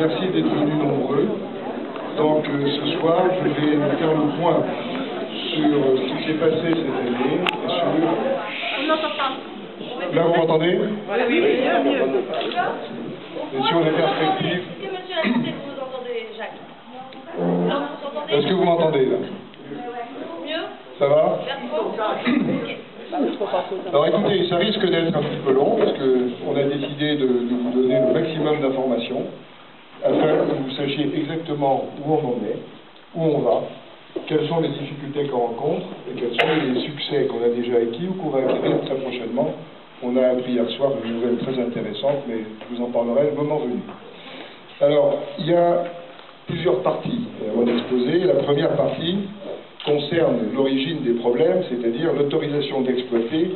merci d'être venus nombreux. Donc ce soir, je vais faire le point sur ce qui s'est passé cette année et sur... On n'entend pas. Là, vous m'entendez? Oui, mieux. Et sur les perspectives... Est-ce que monsieur l'assisté, vous nous entendez, Jacques? Non, vous entendez? Est-ce que vous m'entendez là? Mieux? Ça va? Merci. Alors écoutez, ça risque d'être un petit peu long parce qu'on a décidé de vous donner le maximum d'informations afin que vous sachiez exactement où on en est, où on va, quelles sont les difficultés qu'on rencontre et quels sont les succès qu'on a déjà acquis ou qu'on va acquérir très prochainement. On a appris hier soir une nouvelle très intéressante, mais je vous en parlerai le moment venu. Alors, il y a plusieurs parties à mon exposé. La première partie concerne l'origine des problèmes, c'est-à-dire l'autorisation d'exploiter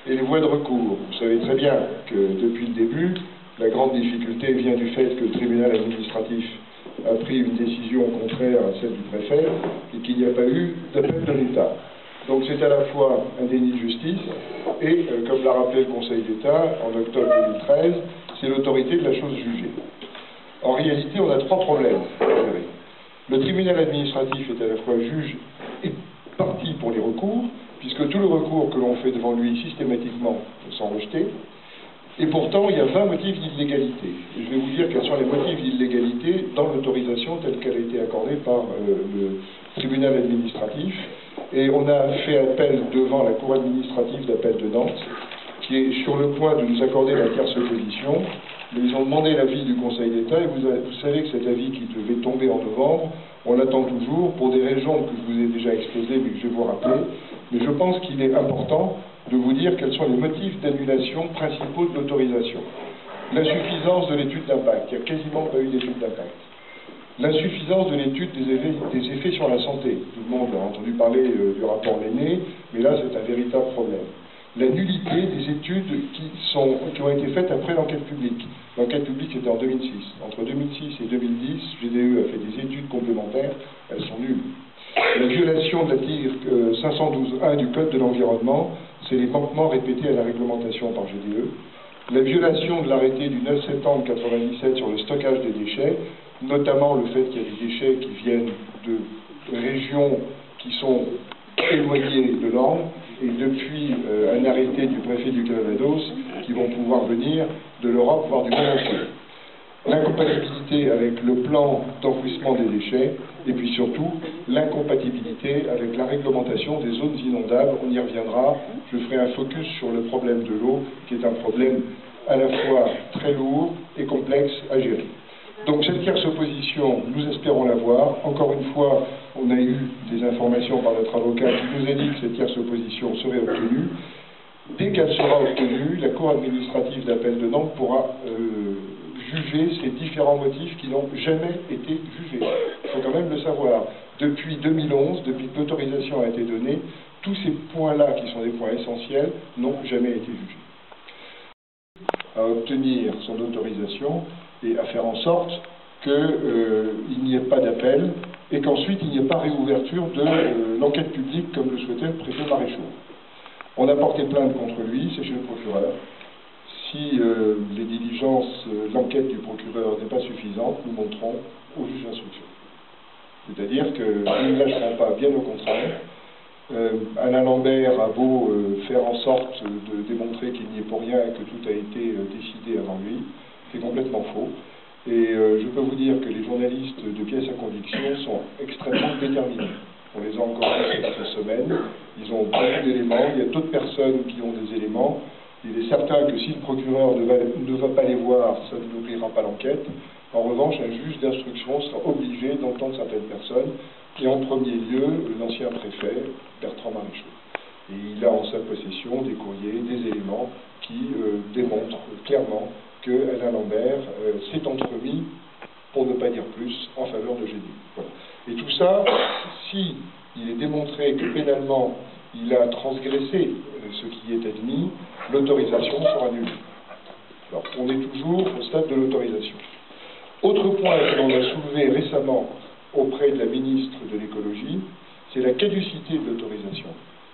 et les voies de recours. Vous savez très bien que depuis le début, la grande difficulté vient du fait que le tribunal administratif a pris une décision contraire à celle du préfet et qu'il n'y a pas eu d'appel de l'État. Donc c'est à la fois un déni de justice et, comme l'a rappelé le Conseil d'État en octobre 2013, c'est l'autorité de la chose jugée. En réalité, on a trois problèmes. Le tribunal administratif est à la fois juge et partie pour les recours, puisque tous les recours que l'on fait devant lui systématiquement sont rejetés. Et pourtant, il y a 20 motifs d'illégalité. Je vais vous dire quels sont les motifs d'illégalité dans l'autorisation telle qu'elle a été accordée par le tribunal administratif. Et on a fait appel devant la Cour administrative d'appel de Nantes, qui est sur le point de nous accorder la tierce position. Mais ils ont demandé l'avis du Conseil d'État, et vous savez que cet avis qui devait tomber en novembre, on l'attend toujours pour des raisons que je vous ai déjà exposées, mais que je vais vous rappeler. Mais je pense qu'il est important de vous dire quels sont les motifs d'annulation principaux de l'autorisation. L'insuffisance de l'étude d'impact, il n'y a quasiment pas eu d'étude d'impact. L'insuffisance de l'étude des effets sur la santé. Tout le monde a entendu parler du rapport Lenné, mais là c'est un véritable problème. La nullité des études qui ont été faites après l'enquête publique. L'enquête publique c'était en 2006. Entre 2006 et 2010, GDE a fait des études complémentaires, elles sont nulles. La violation de l'article 512.1 du Code de l'environnement, c'est les manquements répétés à la réglementation par GDE. La violation de l'arrêté du 9 septembre 1997 sur le stockage des déchets, notamment le fait qu'il y a des déchets qui viennent de régions qui sont éloignées de l'Orne, et depuis un arrêté du préfet du Calvados, qui vont pouvoir venir de l'Europe, voire du monde entier. L'incompatibilité avec le plan d'enfouissement des déchets, et puis surtout l'incompatibilité avec la réglementation des zones inondables. On y reviendra. Je ferai un focus sur le problème de l'eau, qui est un problème à la fois très lourd et complexe à gérer. Donc cette tierce opposition, nous espérons l'avoir. Encore une fois, on a eu des informations par notre avocat qui nous a dit que cette tierce opposition serait obtenue. Dès qu'elle sera obtenue, la Cour administrative d'appel de Nantes pourra juger ces différents motifs qui n'ont jamais été jugés. Il faut quand même le savoir. Depuis 2011, depuis que l'autorisation a été donnée, tous ces points-là, qui sont des points essentiels, n'ont jamais été jugés. À obtenir son autorisation et à faire en sorte qu'il n'y ait pas d'appel et qu'ensuite il n'y ait pas réouverture de l'enquête publique comme le souhaitait le préfet Maréchaux. On a porté plainte contre lui, c'est chez le procureur. Si les diligences, l'enquête du procureur n'est pas suffisante, nous monterons au juge d'instruction. C'est-à-dire que nous ne lâcherons pas, bien au contraire. Alain Lambert a beau faire en sorte de démontrer qu'il n'y est pour rien et que tout a été décidé avant lui, c'est complètement faux. Et je peux vous dire que les journalistes de pièces à conviction sont extrêmement déterminés. On les a encore vus cette semaine, ils ont beaucoup d'éléments, il y a d'autres personnes qui ont des éléments. Il est certain que si le procureur ne va pas les voir, ça n'ouvrira pas l'enquête. En revanche, un juge d'instruction sera obligé d'entendre certaines personnes, et en premier lieu, l'ancien préfet, Bertrand Maréchaux. Et il a en sa possession des courriers, des éléments qui démontrent clairement que Alain Lambert s'est entremis, pour ne pas dire plus, en faveur de GDE. Voilà. Et tout ça, si il est démontré que pénalement, il a transgressé ce qui est admis, l'autorisation sera nulle. Alors, on est toujours au stade de l'autorisation. Autre point que l'on a soulevé récemment auprès de la ministre de l'écologie, c'est la caducité de l'autorisation.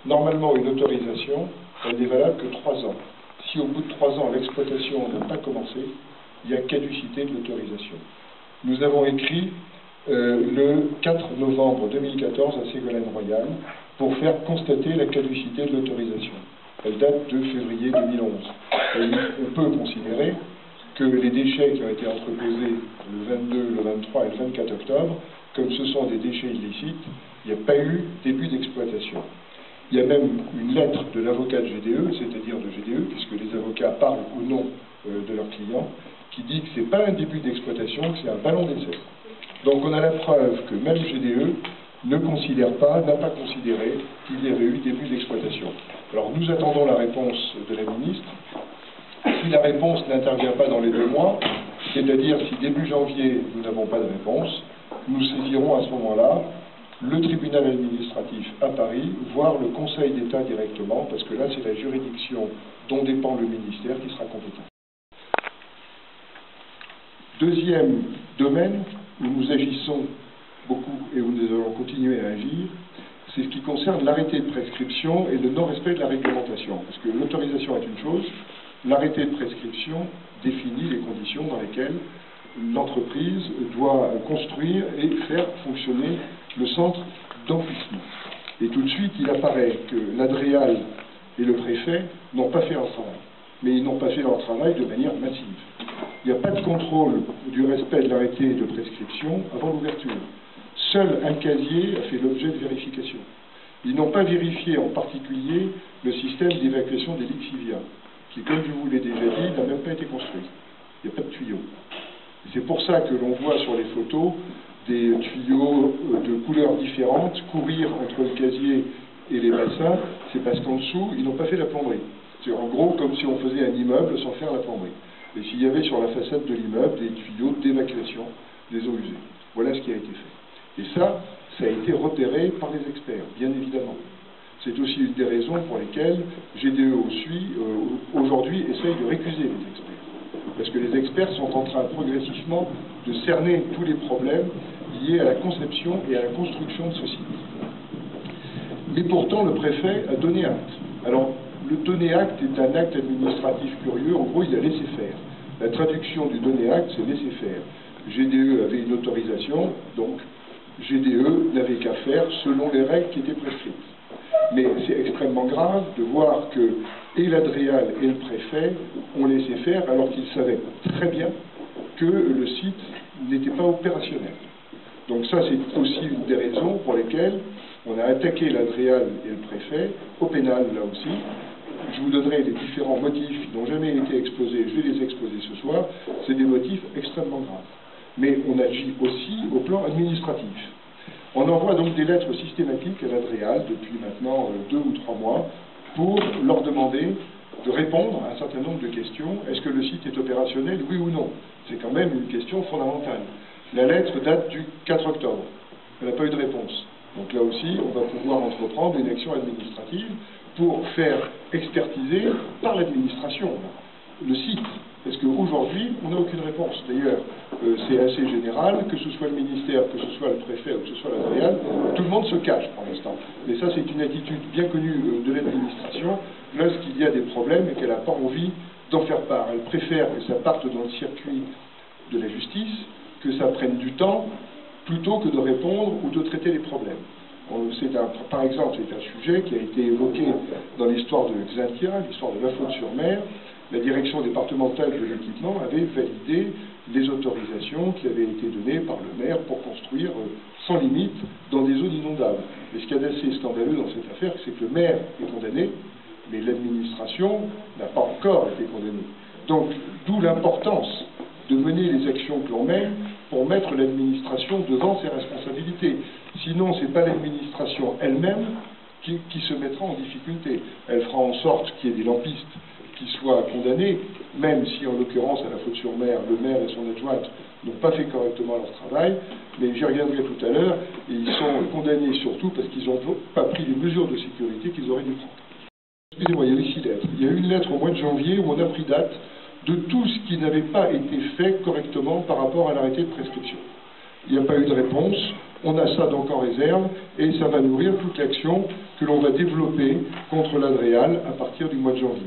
Normalement, une autorisation, elle n'est valable que 3 ans. Si au bout de 3 ans, l'exploitation n'a pas commencé, il y a caducité de l'autorisation. Nous avons écrit le 4 novembre 2014 à Ségolène Royal pour faire constater la caducité de l'autorisation. Elle date de février 2011. Et on peut considérer que les déchets qui ont été entreposés le 22, le 23 et le 24 octobre, comme ce sont des déchets illicites, il n'y a pas eu début d'exploitation. Il y a même une lettre de l'avocat de GDE, c'est-à-dire de GDE, puisque les avocats parlent au nom de leurs clients, qui dit que ce n'est pas un début d'exploitation, que c'est un ballon d'essai. Donc on a la preuve que même GDE ne considère pas, n'a pas considéré qu'il y avait eu début d'exploitation. Alors nous attendons la réponse de la ministre. Si la réponse n'intervient pas dans les 2 mois, c'est-à-dire si début janvier nous n'avons pas de réponse, nous saisirons à ce moment-là le tribunal administratif à Paris, voire le Conseil d'État directement, parce que là c'est la juridiction dont dépend le ministère qui sera compétent. Deuxième domaine où nous agissons beaucoup et où nous allons continuer à agir, c'est ce qui concerne l'arrêté de prescription et le non-respect de la réglementation. Parce que l'autorisation est une chose, l'arrêté de prescription définit les conditions dans lesquelles l'entreprise doit construire et faire fonctionner le centre d'enfouissement. Et tout de suite, il apparaît que l'Adréal et le préfet n'ont pas fait leur travail. Mais ils n'ont pas fait leur travail de manière massive. Il n'y a pas de contrôle du respect de l'arrêté de prescription avant l'ouverture. Seul un casier a fait l'objet de vérification. Ils n'ont pas vérifié en particulier le système d'évacuation des lixivias, qui, comme je vous l'ai déjà dit, n'a même pas été construit. Il n'y a pas de tuyaux. C'est pour ça que l'on voit sur les photos des tuyaux de couleurs différentes courir entre le casier et les bassins. C'est parce qu'en dessous, ils n'ont pas fait la plomberie. C'est en gros comme si on faisait un immeuble sans faire la plomberie. Et s'il y avait sur la façade de l'immeuble des tuyaux d'évacuation des eaux usées. Voilà ce qui a été fait. Et ça a été repéré par les experts, bien évidemment. C'est aussi une des raisons pour lesquelles GDE aujourd'hui essaye de récuser les experts. Parce que les experts sont en train progressivement de cerner tous les problèmes liés à la conception et à la construction de ce site. Mais pourtant, le préfet a donné acte. Alors, le donner acte est un acte administratif curieux. En gros, il a laissé faire. La traduction du donner acte, c'est laisser faire. GDE avait une autorisation, donc GDE n'avait qu'à faire selon les règles qui étaient prescrites. Mais c'est extrêmement grave de voir que et l'Adréal et le préfet ont laissé faire alors qu'ils savaient très bien que le site n'était pas opérationnel. Donc ça, c'est aussi une des raisons pour lesquelles on a attaqué l'Adréal et le préfet, au pénal là aussi. Je vous donnerai les différents motifs qui n'ont jamais été exposés, je vais les exposer ce soir. C'est des motifs extrêmement graves. Mais on agit aussi au plan administratif. On envoie donc des lettres systématiques à l'Adréal depuis maintenant 2 ou 3 mois pour leur demander de répondre à un certain nombre de questions. Est-ce que le site est opérationnel, oui ou non? C'est quand même une question fondamentale. La lettre date du 4 octobre. Elle n'a pas eu de réponse. Donc là aussi, on va pouvoir entreprendre une action administrative pour faire expertiser par l'administration le site. Parce qu'aujourd'hui, on n'a aucune réponse. D'ailleurs, c'est assez général, que ce soit le ministère, que ce soit le préfet ou que ce soit l'Adréal, tout le monde se cache pour l'instant. Mais ça, c'est une attitude bien connue de l'administration, lorsqu'il y a des problèmes et qu'elle n'a pas envie d'en faire part. Elle préfère que ça parte dans le circuit de la justice, que ça prenne du temps, plutôt que de répondre ou de traiter les problèmes. Par exemple, c'est un sujet qui a été évoqué dans l'histoire de Xintia, l'histoire de La Faute-sur-Mer. La direction départementale de l'équipement avait validé les autorisations qui avaient été données par le maire pour construire sans limite dans des zones inondables. Et ce qu'il y a d'assez scandaleux dans cette affaire, c'est que le maire est condamné, mais l'administration n'a pas encore été condamnée. Donc, d'où l'importance de mener les actions que l'on mène pour mettre l'administration devant ses responsabilités. Sinon, ce n'est pas l'administration elle-même qui se mettra en difficulté. Elle fera en sorte qu'il y ait des lampistes qui soient condamnés, même si en l'occurrence à La Faute-sur-Mer, le maire et son adjointe n'ont pas fait correctement leur travail, mais j'y reviendrai tout à l'heure, et ils sont condamnés surtout parce qu'ils n'ont pas pris les mesures de sécurité qu'ils auraient dû prendre. Excusez-moi, il y a eu 6 lettres. Il y a eu une lettre au mois de janvier où on a pris date de tout ce qui n'avait pas été fait correctement par rapport à l'arrêté de prescription. Il n'y a pas eu de réponse, on a ça donc en réserve, et ça va nourrir toute l'action que l'on va développer contre l'Adréal à partir du mois de janvier.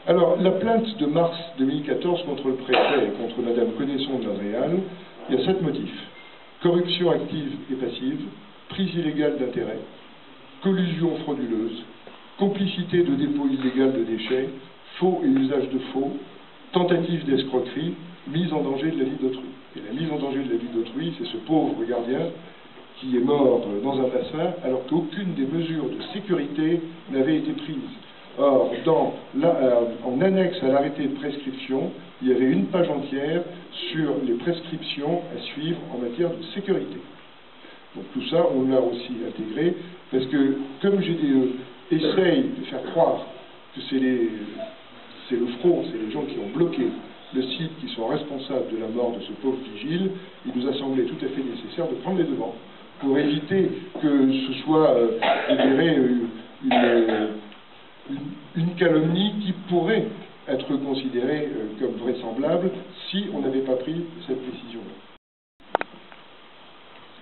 Alors, la plainte de mars 2014 contre le préfet et contre Madame Connaisson de l'Adréal Il y a 7 motifs. Corruption active et passive, prise illégale d'intérêt, collusion frauduleuse, complicité de dépôt illégal de déchets, faux et usage de faux, tentative d'escroquerie, mise en danger de la vie d'autrui. Et la mise en danger de la vie d'autrui, c'est ce pauvre gardien qui est mort dans un bassin alors qu'aucune des mesures de sécurité n'avait été prise. Or, en annexe à l'arrêté de prescription, il y avait une page entière sur les prescriptions à suivre en matière de sécurité. Donc tout ça, on l'a aussi intégré, parce que comme GDE essaye de faire croire que c'est le front, c'est les gens qui ont bloqué le site qui sont responsables de la mort de ce pauvre vigile, il nous a semblé tout à fait nécessaire de prendre les devants pour éviter que ce soit, je dirais, une calomnie qui pourrait être considérée comme vraisemblable si on n'avait pas pris cette décision-là.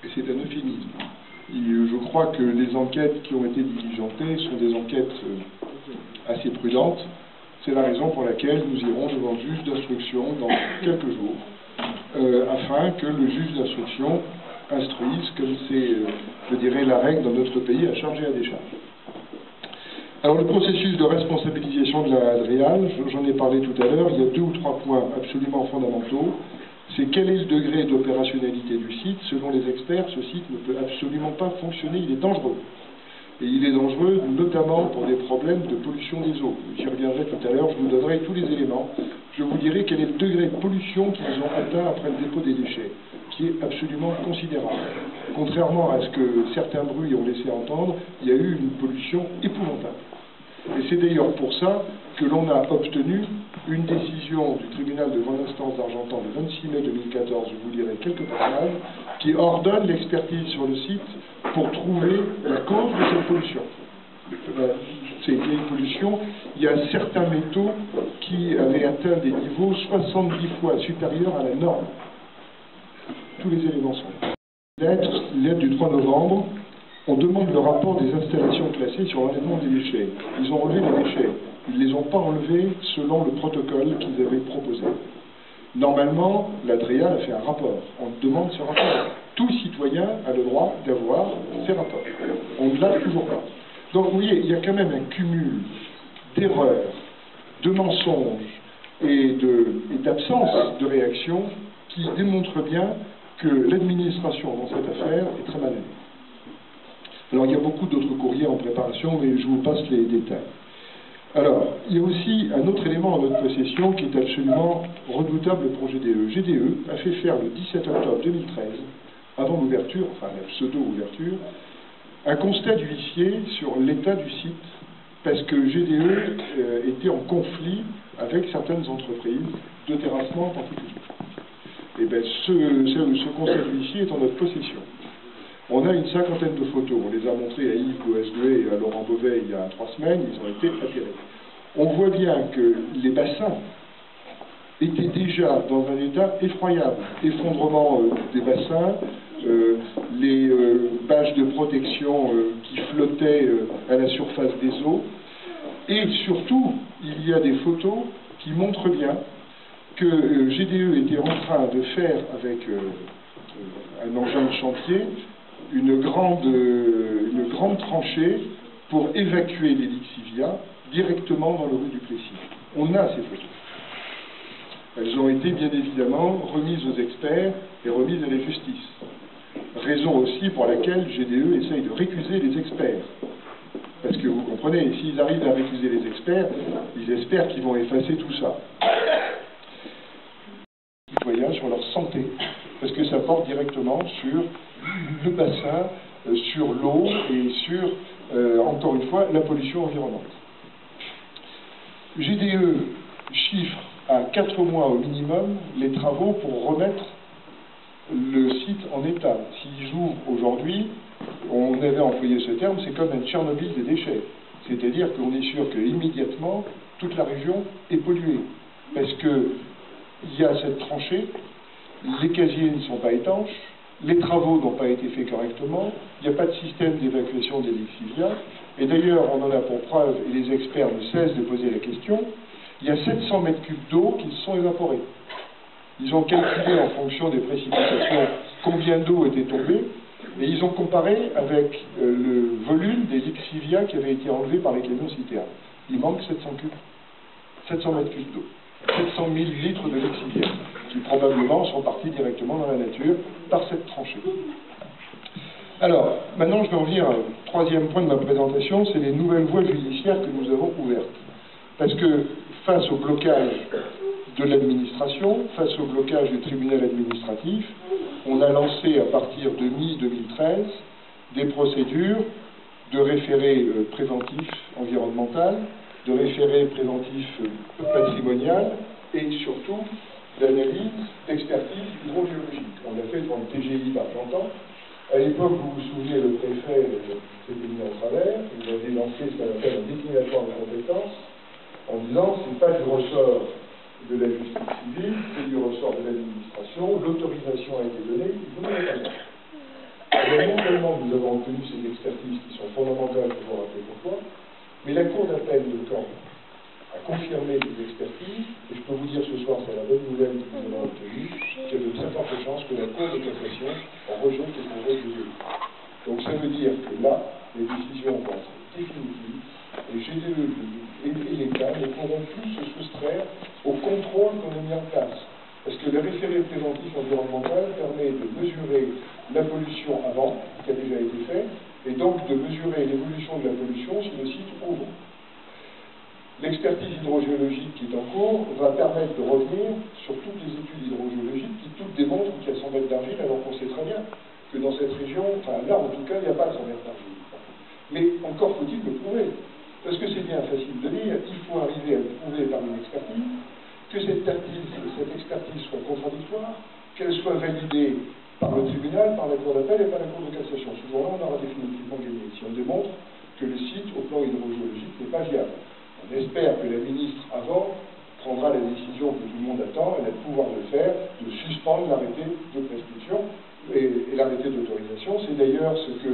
Et c'est un euphémisme. Je crois que les enquêtes qui ont été diligentées sont des enquêtes assez prudentes. C'est la raison pour laquelle nous irons devant le juge d'instruction dans quelques jours, afin que le juge d'instruction instruise, comme c'est, je dirais, la règle dans notre pays, à charge et à décharge. Alors le processus de responsabilisation de la DREAL, j'en ai parlé tout à l'heure, il y a 2 ou 3 points absolument fondamentaux. C'est quel est le degré d'opérationnalité du site. Selon les experts, ce site ne peut absolument pas fonctionner, il est dangereux. Et il est dangereux notamment pour des problèmes de pollution des eaux. J'y reviendrai tout à l'heure, je vous donnerai tous les éléments. Je vous dirai quel est le degré de pollution qu'ils ont atteint après le dépôt des déchets, qui est absolument considérable. Contrairement à ce que certains bruits ont laissé entendre, il y a eu une pollution épouvantable. Et c'est d'ailleurs pour ça que l'on a obtenu une décision du tribunal de grande instance d'Argentan le 26 mai 2014, je vous lirai quelques passages, qui ordonne l'expertise sur le site pour trouver la cause de cette pollution. C'est une pollution, il y a certains métaux qui avaient atteint des niveaux 70 fois supérieurs à la norme. Tous les éléments sont là. Lettre du 3 novembre, on demande le rapport des installations classées sur l'enlèvement des déchets. Ils ont enlevé les déchets. Ils ne les ont pas enlevés selon le protocole qu'ils avaient proposé. Normalement, la DREAL a fait un rapport. On demande ce rapport. Tout citoyen a le droit d'avoir ces rapports. On ne l'a toujours pas. Donc vous voyez, il y a quand même un cumul d'erreurs, de mensonges et d'absence de réaction qui démontre bien que l'administration dans cette affaire est très malade. Alors il y a beaucoup d'autres courriers en préparation, mais je vous passe les détails. Alors, il y a aussi un autre élément en notre possession qui est absolument redoutable pour GDE. GDE a fait faire le 17 octobre 2013, avant l'ouverture, enfin la pseudo-ouverture, un constat d'huissier sur l'état du site, parce que GDE était en conflit avec certaines entreprises de terrassement en particulier. Et bien, ce constat d'huissier est en notre possession. On a une 50aine de photos. On les a montrées à Yves Goasdoué et à Laurent Beauvais il y a 3 semaines. Ils ont été atterrés. On voit bien que les bassins étaient déjà dans un état effroyable. Effondrement des bassins, les bâches de protection qui flottaient à la surface des eaux. Et surtout, il y a des photos qui montrent bien que GDE était en train de faire avec un engin de chantier une grande tranchée pour évacuer les lixivias directement dans le rue du Plessis. On a ces photos. Elles ont été bien évidemment remises aux experts et remises à la justice. Raison aussi pour laquelle GDE essaye de récuser les experts. Parce que vous comprenez, s'ils arrivent à récuser les experts, ils espèrent qu'ils vont effacer tout ça. Les citoyens sur leur santé, parce que ça porte directement sur le bassin, sur l'eau et sur, encore une fois, la pollution environnante. GDE chiffre à 4 mois au minimum les travaux pour remettre le site en état. S'ils ouvrent aujourd'hui, on avait employé ce terme, c'est comme un Tchernobyl des déchets. C'est-à-dire qu'on est sûr qu'immédiatement, toute la région est polluée. Parce qu'il y a cette tranchée, les casiers ne sont pas étanches, les travaux n'ont pas été faits correctement, il n'y a pas de système d'évacuation des lixivias, et d'ailleurs, on en a pour preuve, et les experts ne cessent de poser la question, il y a 700 mètres cubes d'eau qui se sont évaporés. Ils ont calculé en fonction des précipitations combien d'eau était tombée, et ils ont comparé avec le volume des lixivias qui avaient été enlevés par les camions citernes. Il manque 700 mètres cubes d'eau. 700 000 litres de lexivia, qui probablement sont partis directement dans la nature par cette tranchée. Alors, maintenant je vais en venir au troisième point de ma présentation, c'est les nouvelles voies judiciaires que nous avons ouvertes. Parce que face au blocage de l'administration, face au blocage du tribunal administratif, on a lancé à partir de mi-2013 des procédures de référé préventif environnemental, de référé préventif patrimonial et surtout d'analyse, d'expertise hydrogéologique. On l'a fait devant le TGI d'Argentan. À l'époque, vous vous souvenez, le préfet s'était mis en travers, il avait lancé ce qu'on appelle un déclinatoire de compétences en disant c'est pas du ressort de la justice civile, c'est du ressort de l'administration, l'autorisation a été donnée, vous ne l'avez pas fait. Alors, non seulement nous avons obtenu ces expertises qui sont fondamentales, je vous rappeler pourquoi, mais la Cour d'appel de Caen a confirmé les expertises, et je peux vous dire ce soir, c'est la bonne nouvelle que nous avons obtenue, qu'il y a de très fortes chances que la Cour de cassation en rejette les congés de GDE. Donc ça veut dire que là, les décisions vont être définitives, et GDE et l'État ne pourront plus se soustraire au contrôle qu'on a mis en place. Parce que le référé préventif environnemental permet de mesurer la pollution avant, qui a déjà été fait, et donc de mesurer l'évolution de la pollution si le site ouvre. L'expertise hydrogéologique qui est en cours va permettre de revenir sur toutes les études hydrogéologiques qui toutes démontrent qu'il y a 100 mètres d'argile, alors qu'on sait très bien que dans cette région, enfin là en tout cas, il n'y a pas de 100 mètres d'argile. Mais encore faut-il le prouver. Parce que c'est bien facile de dire, il faut arriver à le prouver par une expertise, que cette expertise soit contradictoire, qu'elle soit validée par le tribunal, par la Cour d'appel et par la Cour de cassation. Ce jour-là, on aura définitivement gagné. Si on démontre que le site, au plan hydrogéologique, n'est pas viable. On espère que la ministre, avant, prendra la décision que tout le monde attend, elle a le pouvoir de le faire, de suspendre l'arrêté de prescription et l'arrêté d'autorisation. C'est d'ailleurs ce que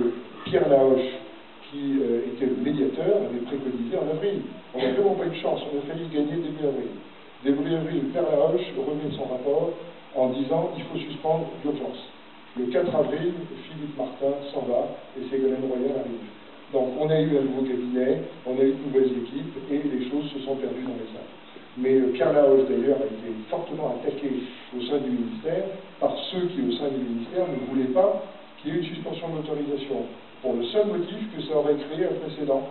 Pierre Laoche, qui était le médiateur, avait préconisé en avril. On n'a vraiment pas eu de chance, on a failli gagner début avril. Début avril, Pierre Laoche remet son rapport en disant qu'il faut suspendre d'urgence. Le 4 avril, Philippe Martin s'en va et Ségolène Royal arrive. Donc on a eu un nouveau cabinet, on a eu de nouvelles équipes et les choses se sont perdues dans les salles. Mais Pierre Laoche d'ailleurs a été fortement attaqué au sein du ministère par ceux qui au sein du ministère ne voulaient pas qu'il y ait une suspension de l'autorisation, pour le seul motif que ça aurait créé un précédent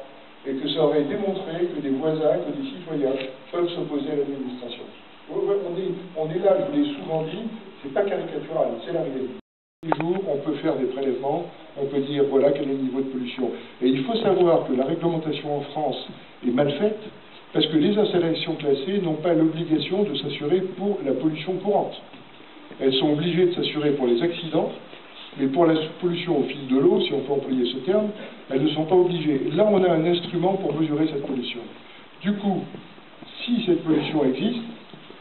et que ça aurait démontré que des voisins, que des citoyens peuvent s'opposer à l'administration. On est là, je vous l'ai souvent dit, c'est pas caricatural, c'est la réalité. Tous les jours, on peut faire des prélèvements, on peut dire voilà quel est le niveau de pollution. Et il faut savoir que la réglementation en France est mal faite, parce que les installations classées n'ont pas l'obligation de s'assurer pour la pollution courante. Elles sont obligées de s'assurer pour les accidents, mais pour la pollution au fil de l'eau, si on peut employer ce terme, elles ne sont pas obligées. Là, on a un instrument pour mesurer cette pollution. Du coup, si cette pollution existe,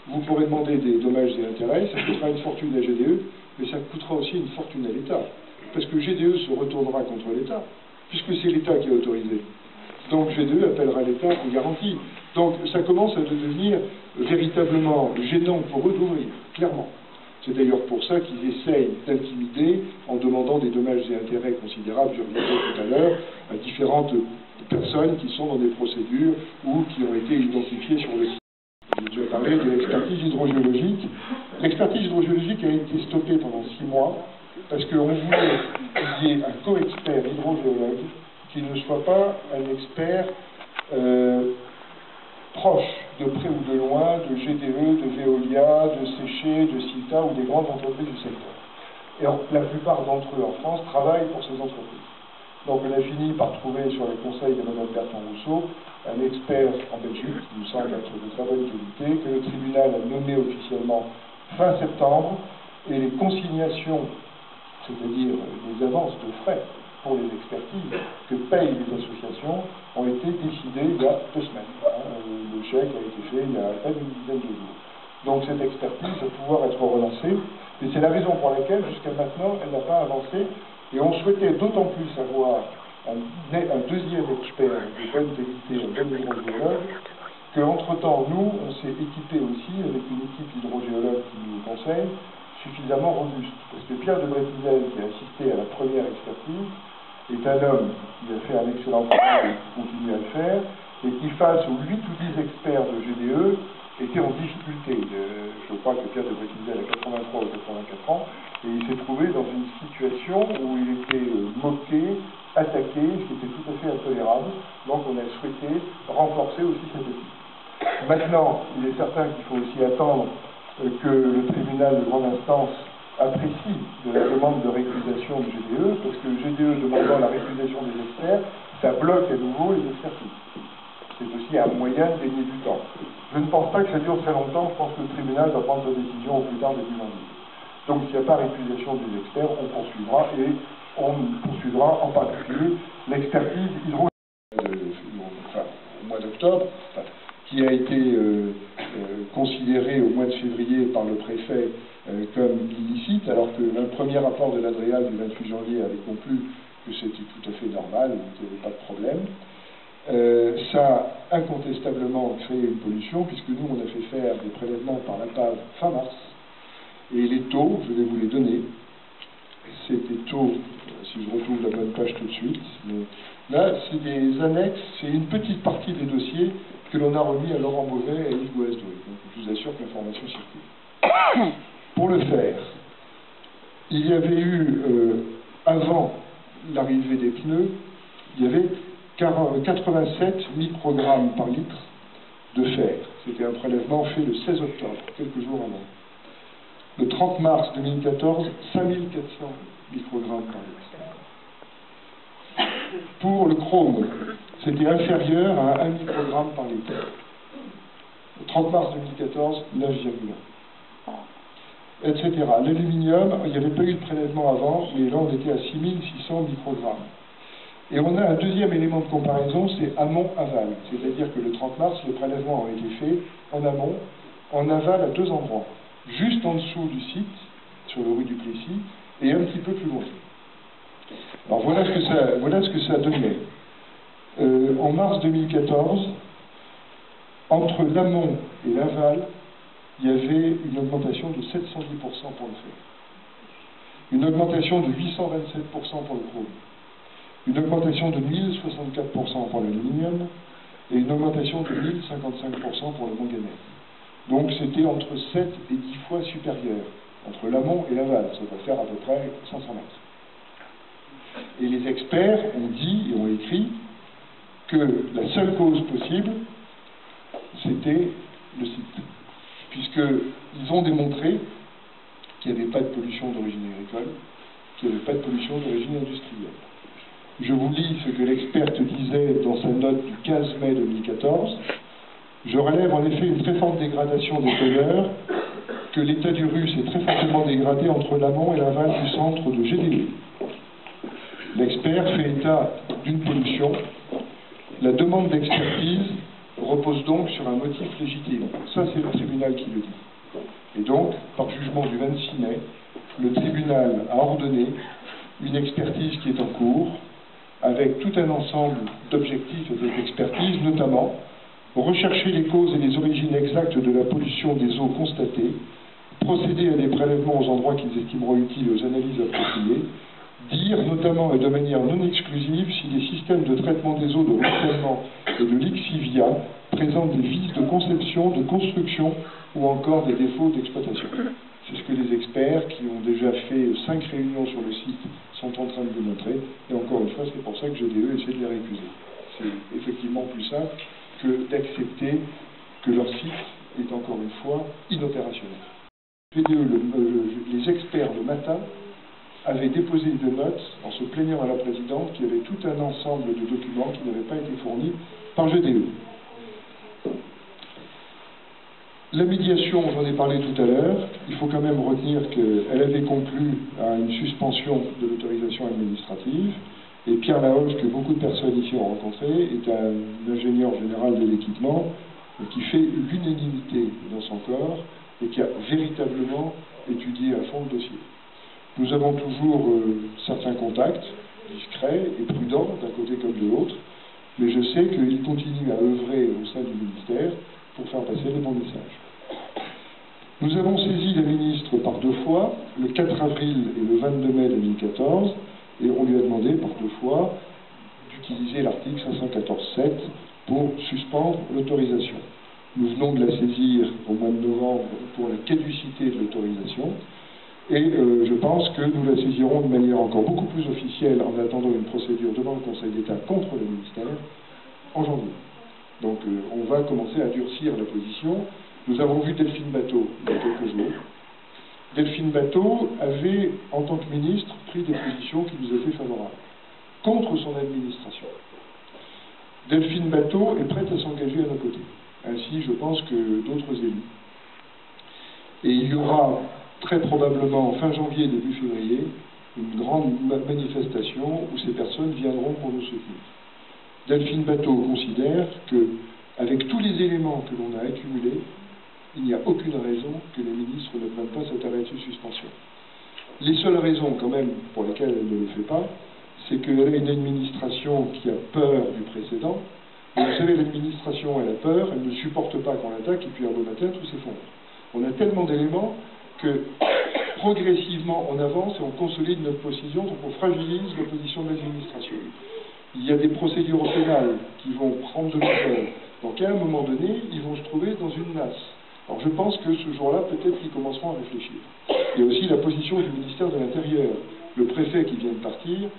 vous pourrez demander des dommages et intérêts, ça coûtera une fortune à GDE, mais ça coûtera aussi une fortune à l'État. Parce que GDE se retournera contre l'État, puisque c'est l'État qui a autorisé. Donc GDE appellera l'État en garantie. Donc ça commence à devenir véritablement gênant pour eux d'ouvrir, clairement. C'est d'ailleurs pour ça qu'ils essayent d'intimider en demandant des dommages et intérêts considérables, je le disais tout à l'heure, à différentes personnes qui sont dans des procédures ou qui ont été identifiées sur le site. Je vais parler de l'expertise hydrogéologique. L'expertise hydrogéologique a été stoppée pendant 6 mois parce qu'on voulait qu'il y ait un co-expert hydrogéologue qui ne soit pas un expert proche, de près ou de loin, de GDE, de Veolia, de Séché, de Cita ou des grandes entreprises du secteur. Et la plupart d'entre eux en France travaillent pour ces entreprises. Donc on a fini par trouver sur les conseils de Mme Bertrand-Rousseau un expert en Belgique, qui nous semble être de très bonne qualité, que le tribunal a nommé officiellement fin septembre, et les consignations, c'est-à-dire les avances de frais pour les expertises que payent les associations, ont été décidées il y a 2 semaines. Le chèque a été fait il y a à peine une dizaine de jours. Donc cette expertise va pouvoir être relancée, et c'est la raison pour laquelle jusqu'à maintenant elle n'a pas avancé, et on souhaitait d'autant plus avoir un deuxième expert de bonne qualité, un bon hydrogéologue, qu'entre-temps, nous, on s'est équipé aussi avec une équipe d'hydrogéologues qui nous conseille. conseil suffisamment robuste. Parce que Pierre de Brétizel, qui a assisté à la première expertise, est un homme qui a fait un excellent travail et qui continue à le faire, et qui, face aux 8 ou 10 experts de GDE, était en difficulté. Je crois que Pierre de Brétizel a 83 ou 84 ans, et il s'est trouvé dans une situation où il était moqué, attaqué, ce qui était tout à fait intolérable. Donc on a souhaité renforcer aussi cette équipe. Maintenant, il est certain qu'il faut aussi attendre que le tribunal de grande instance apprécie de la demande de récusation du GDE, parce que le GDE demandant la récusation des experts, ça bloque à nouveau les expertises. C'est aussi un moyen de gagner du temps. Je ne pense pas que ça dure très longtemps, je pense que le tribunal va prendre sa décision au plus tard début janvier. Donc s'il n'y a pas récusation des experts, on poursuivra, et on poursuivra en particulier l'expertise au mois d'octobre, qui a été considéré au mois de février par le préfet comme illicite, alors que le premier rapport de l'Adréal du 28 janvier avait conclu que c'était tout à fait normal, qu'il n'y avait pas de problème. Ça a incontestablement créé une pollution, puisque nous, on a fait faire des prélèvements par la PAV fin mars, et les taux, je vais vous les donner. C'est des taux, si je retrouve la bonne page tout de suite, mais là, c'est des annexes, c'est une petite partie des dossiers que l'on a remis à Laurent Beauvais et à Yves Gouasdoué. Donc je vous assure que l'information circule. Pour le faire, il y avait eu, avant l'arrivée des pneus, il y avait 87 microgrammes par litre de fer. C'était un prélèvement fait le 16 octobre, quelques jours avant. Le 30 mars 2014, 5400 microgrammes par litre. Pour le chrome, c'était inférieur à 1 microgramme par litre. Le 30 mars 2014, 9,1. Etc. L'aluminium, il n'y avait pas eu de prélèvement avant, mais là on était à 6600 microgrammes. Et on a un deuxième élément de comparaison, c'est amont-aval. C'est-à-dire que le 30 mars, les prélèvements ont été faits en amont, en aval à 2 endroits. Juste en dessous du site, sur le rue du Plessis, et un petit peu plus loin. Alors voilà ce que ça donnait. En mars 2014, entre l'amont et l'aval, il y avait une augmentation de 710% pour le fer. Une augmentation de 827% pour le chrome. Une augmentation de 1064% pour l'aluminium et une augmentation de 1055% pour le manganèse. Donc c'était entre 7 et 10 fois supérieur, entre l'amont et l'aval. Ça va faire à peu près 500 mètres. Et les experts ont dit et ont écrit que la seule cause possible, c'était le site. Puisqu'ils ont démontré qu'il n'y avait pas de pollution d'origine agricole, qu'il n'y avait pas de pollution d'origine industrielle. Je vous lis ce que l'experte disait dans sa note du 15 mai 2014. Je relève en effet une très forte dégradation des teneurs, que l'état du russe est très fortement dégradé entre l'amont et l'aval du centre de GDE. L'expert fait état d'une pollution. La demande d'expertise repose donc sur un motif légitime. Ça, c'est le tribunal qui le dit. Et donc, par jugement du 26 mai, le tribunal a ordonné une expertise qui est en cours, avec tout un ensemble d'objectifs de cette expertise, notamment rechercher les causes et les origines exactes de la pollution des eaux constatées, procéder à des prélèvements aux endroits qu'ils estimeront utiles aux analyses appropriées, dire notamment et de manière non exclusive si les systèmes de traitement des eaux de ruissellement et de lixivia présentent des vices de conception, de construction ou encore des défauts d'exploitation. C'est ce que les experts qui ont déjà fait 5 réunions sur le site sont en train de démontrer. Et encore une fois, c'est pour ça que GDE essaie de les récuser. C'est effectivement plus simple que d'accepter que leur site est encore une fois inopérationnel. GDE, les experts le matin avaient déposé une note en se plaignant à la présidente qu'il y avait tout un ensemble de documents qui n'avaient pas été fournis par GDE. La médiation, j'en ai parlé tout à l'heure, il faut quand même retenir qu'elle avait conclu à une suspension de l'autorisation administrative, et Pierre Laoche, que beaucoup de personnes ici ont rencontré, est un ingénieur général de l'équipement qui fait l'unanimité dans son corps et qui a véritablement étudié à fond le dossier. Nous avons toujours certains contacts, discrets et prudents d'un côté comme de l'autre, mais je sais qu'il continue à œuvrer au sein du ministère pour faire passer les bons messages. Nous avons saisi la ministre ministre par 2 fois, le 4 avril et le 22 mai 2014, et on lui a demandé par 2 fois d'utiliser l'article 514.7 pour suspendre l'autorisation. Nous venons de la saisir au mois de novembre pour la caducité de l'autorisation, et je pense que nous la saisirons de manière encore beaucoup plus officielle en attendant une procédure devant le Conseil d'État contre le ministère en janvier. Donc on va commencer à durcir la position. Nous avons vu Delphine Batho il y a quelques jours. Delphine Batho avait, en tant que ministre, pris des positions qui nous étaient favorables, contre son administration. Delphine Batho est prête à s'engager à nos côtés, ainsi je pense que d'autres élus. Et il y aura très probablement fin janvier, début février, une grande manifestation où ces personnes viendront pour nous soutenir. Delphine Batho considère que, avec tous les éléments que l'on a accumulés, il n'y a aucune raison que les ministres ne prennent pas cet arrêté de suspension. Les seules raisons, quand même, pour lesquelles elle ne le fait pas, c'est qu'elle a une administration qui a peur du précédent. Et vous savez, l'administration, elle a peur, elle ne supporte pas qu'on l'attaque, et puis un beau matin, tout s'effondre. On a tellement d'éléments que, progressivement, on avance et on consolide notre position, donc on fragilise la position de l'administration. Il y a des procédures pénales qui vont prendre de l'ampleur. Donc à un moment donné, ils vont se trouver dans une nasse. Alors je pense que ce jour-là, peut-être qu'ils commenceront à réfléchir. Il y a aussi la position du ministère de l'Intérieur. Le préfet qui vient de partir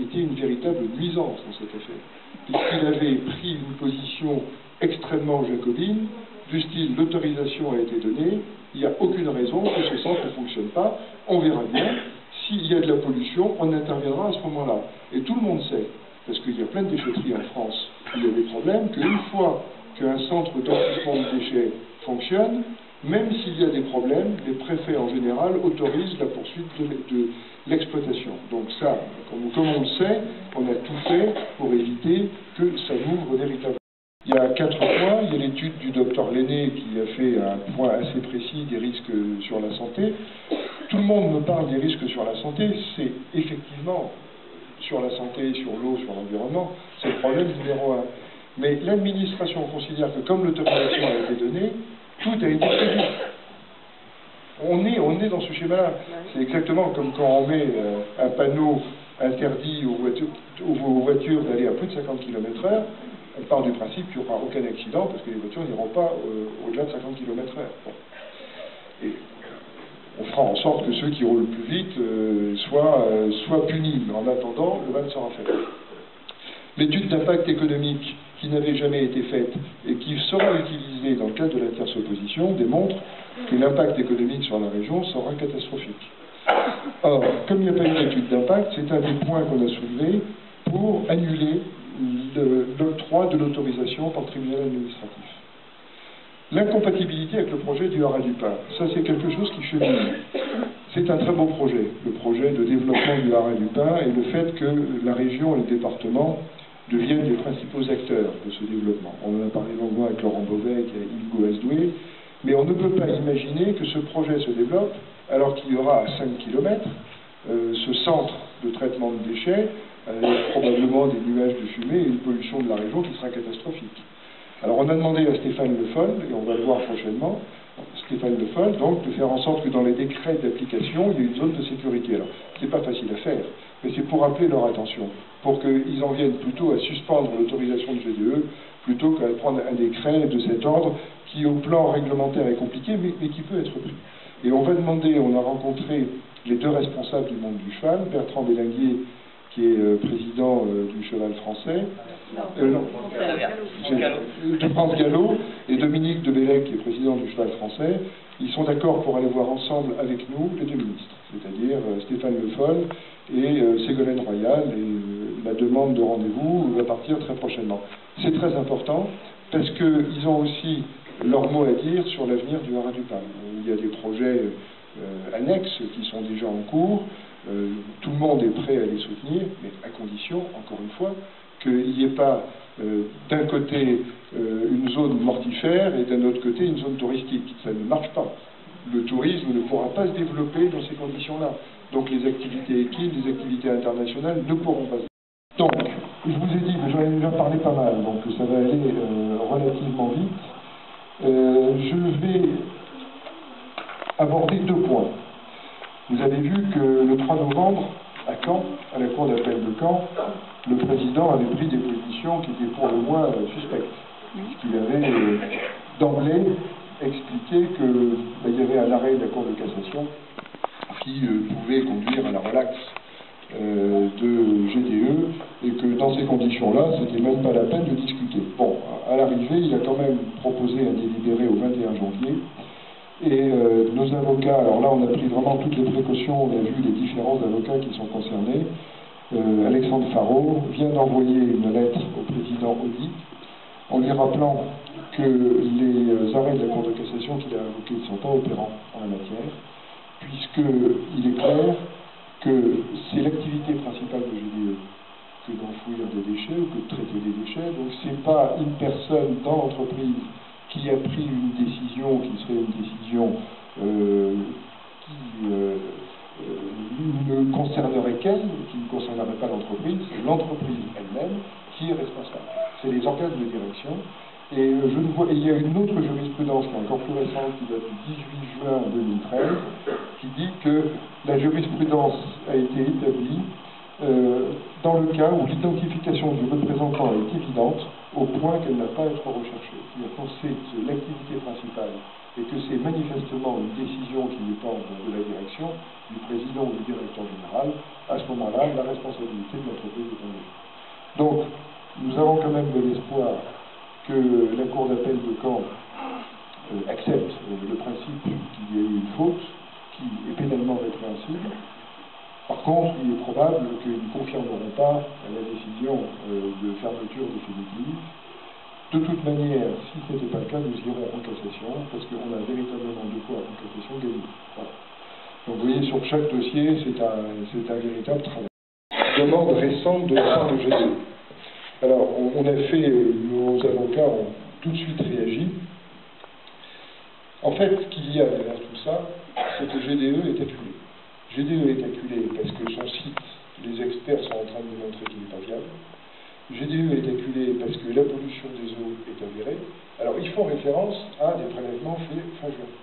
était une véritable nuisance dans cette affaire, puisqu'il avait pris une position extrêmement jacobine, du style l'autorisation a été donnée, il n'y a aucune raison que ce centre ne fonctionne pas, on verra bien, s'il y a de la pollution, on interviendra à ce moment-là. Et tout le monde sait, parce qu'il y a plein de déchetteries en France, il y a des problèmes, qu'une fois qu'un centre d'enfouissement de déchets fonctionne, même s'il y a des problèmes, les préfets en général autorisent la poursuite de l'exploitation. Donc ça, comme on le sait, on a tout fait pour éviter que ça n'ouvre véritablement. Il y a 4 points, il y a l'étude du docteur Lenné qui a fait un point assez précis des risques sur la santé. Tout le monde me parle des risques sur la santé, c'est effectivement sur la santé, sur l'eau, sur l'environnement, c'est le problème numéro 1. Mais l'administration considère que comme l'autorisation a été donnée, tout a été prévu. On est dans ce schéma-là. C'est exactement comme quand on met un panneau interdit aux voitures d'aller à plus de 50 km/h, on part du principe qu'il n'y aura aucun accident parce que les voitures n'iront pas au-delà de 50 km/h. Bon. Et on fera en sorte que ceux qui roulent plus vite soient punis. Mais en attendant, le mal sera fait. L'étude d'impact économique qui n'avait jamais été faite et qui sera utilisée dans le cadre de la tierce opposition démontre que l'impact économique sur la région sera catastrophique. Or, comme il n'y a pas eu d'étude d'impact, c'est un des points qu'on a soulevé pour annuler l'octroi de l'autorisation par le tribunal administratif. L'incompatibilité avec le projet du Haras du Pin, ça c'est quelque chose qui chemine. C'est un très beau projet, le projet de développement du Haras du Pin et le fait que la région et le département deviennent les principaux acteurs de ce développement. On en a parlé longuement avec Laurent Beauvais et Yves Goasdoué, mais on ne peut pas imaginer que ce projet se développe alors qu'il y aura à 5 km ce centre de traitement de déchets, avec probablement des nuages de fumée et une pollution de la région qui sera catastrophique. Alors on a demandé à Stéphane Le Foll, et on va le voir prochainement, Stéphane Le Foll, donc de faire en sorte que dans les décrets d'application, il y ait une zone de sécurité. Alors, c'est pas facile à faire, mais c'est pour appeler leur attention, pour qu'ils en viennent plutôt à suspendre l'autorisation du GDE, plutôt qu'à prendre un décret de cet ordre, qui au plan réglementaire est compliqué, mais qui peut être pris. Et on va demander, on a rencontré les 2 responsables du monde du cheval, Bertrand Bélinguier, qui est président du cheval français, de France Gallo, et Dominique de Bellec, qui est président du cheval français. Ils sont d'accord pour aller voir ensemble avec nous les 2 ministres, c'est-à-dire Stéphane Le Foll et Ségolène Royal, et la demande de rendez-vous va partir très prochainement. C'est très important, parce qu'ils ont aussi leur mot à dire sur l'avenir du Haras du Pin. Il y a des projets annexes qui sont déjà en cours, tout le monde est prêt à les soutenir, mais à condition, encore une fois, qu'il n'y ait pas d'un côté une zone mortifère et d'un autre côté une zone touristique. Ça ne marche pas. Le tourisme ne pourra pas se développer dans ces conditions-là. Donc les activités équines, les activités internationales ne pourront pas se développer. Donc, je vous ai dit, mais j'en ai déjà parlé pas mal, donc ça va aller relativement vite. Je vais aborder deux points. Vous avez vu que le 3 novembre, à Caen, à la cour d'appel de Caen, le président avait pris des positions qui étaient pour le moins suspectes. Puisqu'il avait d'emblée expliqué qu'il y avait un arrêt de la Cour de cassation qui pouvait conduire à la relaxe de GDE et que dans ces conditions-là, c'était même pas la peine de discuter. Bon, à l'arrivée, il a quand même proposé un délibéré au 21 janvier et nos avocats, alors là on a pris vraiment toutes les précautions, on a vu les différents avocats qui sont concernés. Alexandre Faro vient d'envoyer une lettre au président Audy en lui rappelant que les arrêts de la Cour de cassation qu'il a invoqués ne sont pas opérants en la matière, puisqu'il est clair que c'est l'activité principale de GDE que d'enfouir des déchets ou que de traiter des déchets. Donc c'est pas une personne dans l'entreprise qui a pris une décision qui serait une décision qui ne concernerait qu'elle, qui ne concernerait pas l'entreprise, c'est l'entreprise elle-même qui est responsable. C'est les organes de direction. Et je ne vois, il y a une autre jurisprudence qui est encore plus récente, qui date du 18 juin 2013, qui dit que la jurisprudence a été établie dans le cas où l'identification du représentant est évidente, au point qu'elle n'a pas à être recherchée. C'est-à-dire qu'on sait que c'est l'activité principale et que c'est manifestement une décision qui dépend de la direction, du président ou du directeur général, à ce moment-là, la responsabilité de l'entreprise est engagée. Donc, nous avons quand même de l'espoir que la Cour d'appel de Caen accepte le principe qu'il y a eu une faute qui est pénalement répréhensible. Par contre, il est probable qu'ils ne confirmeront pas la décision de fermeture définitive. De toute manière, si ce n'était pas le cas, nous irons en cassation, parce qu'on a véritablement de quoi en cassation gagner. Voilà. Donc vous voyez, sur chaque dossier, c'est un véritable travail. Demande récente de la part de GDE. Alors, on a fait, nos avocats ont tout de suite réagi. En fait, ce qu'il y a derrière tout ça, c'est que GDE est acculé. GDE est acculé parce que son site, les experts sont en train de démontrer qu'il n'est pas viable. GDE est acculé parce que la pollution des eaux est avérée. Alors, ils font référence à des prélèvements faits fin juin.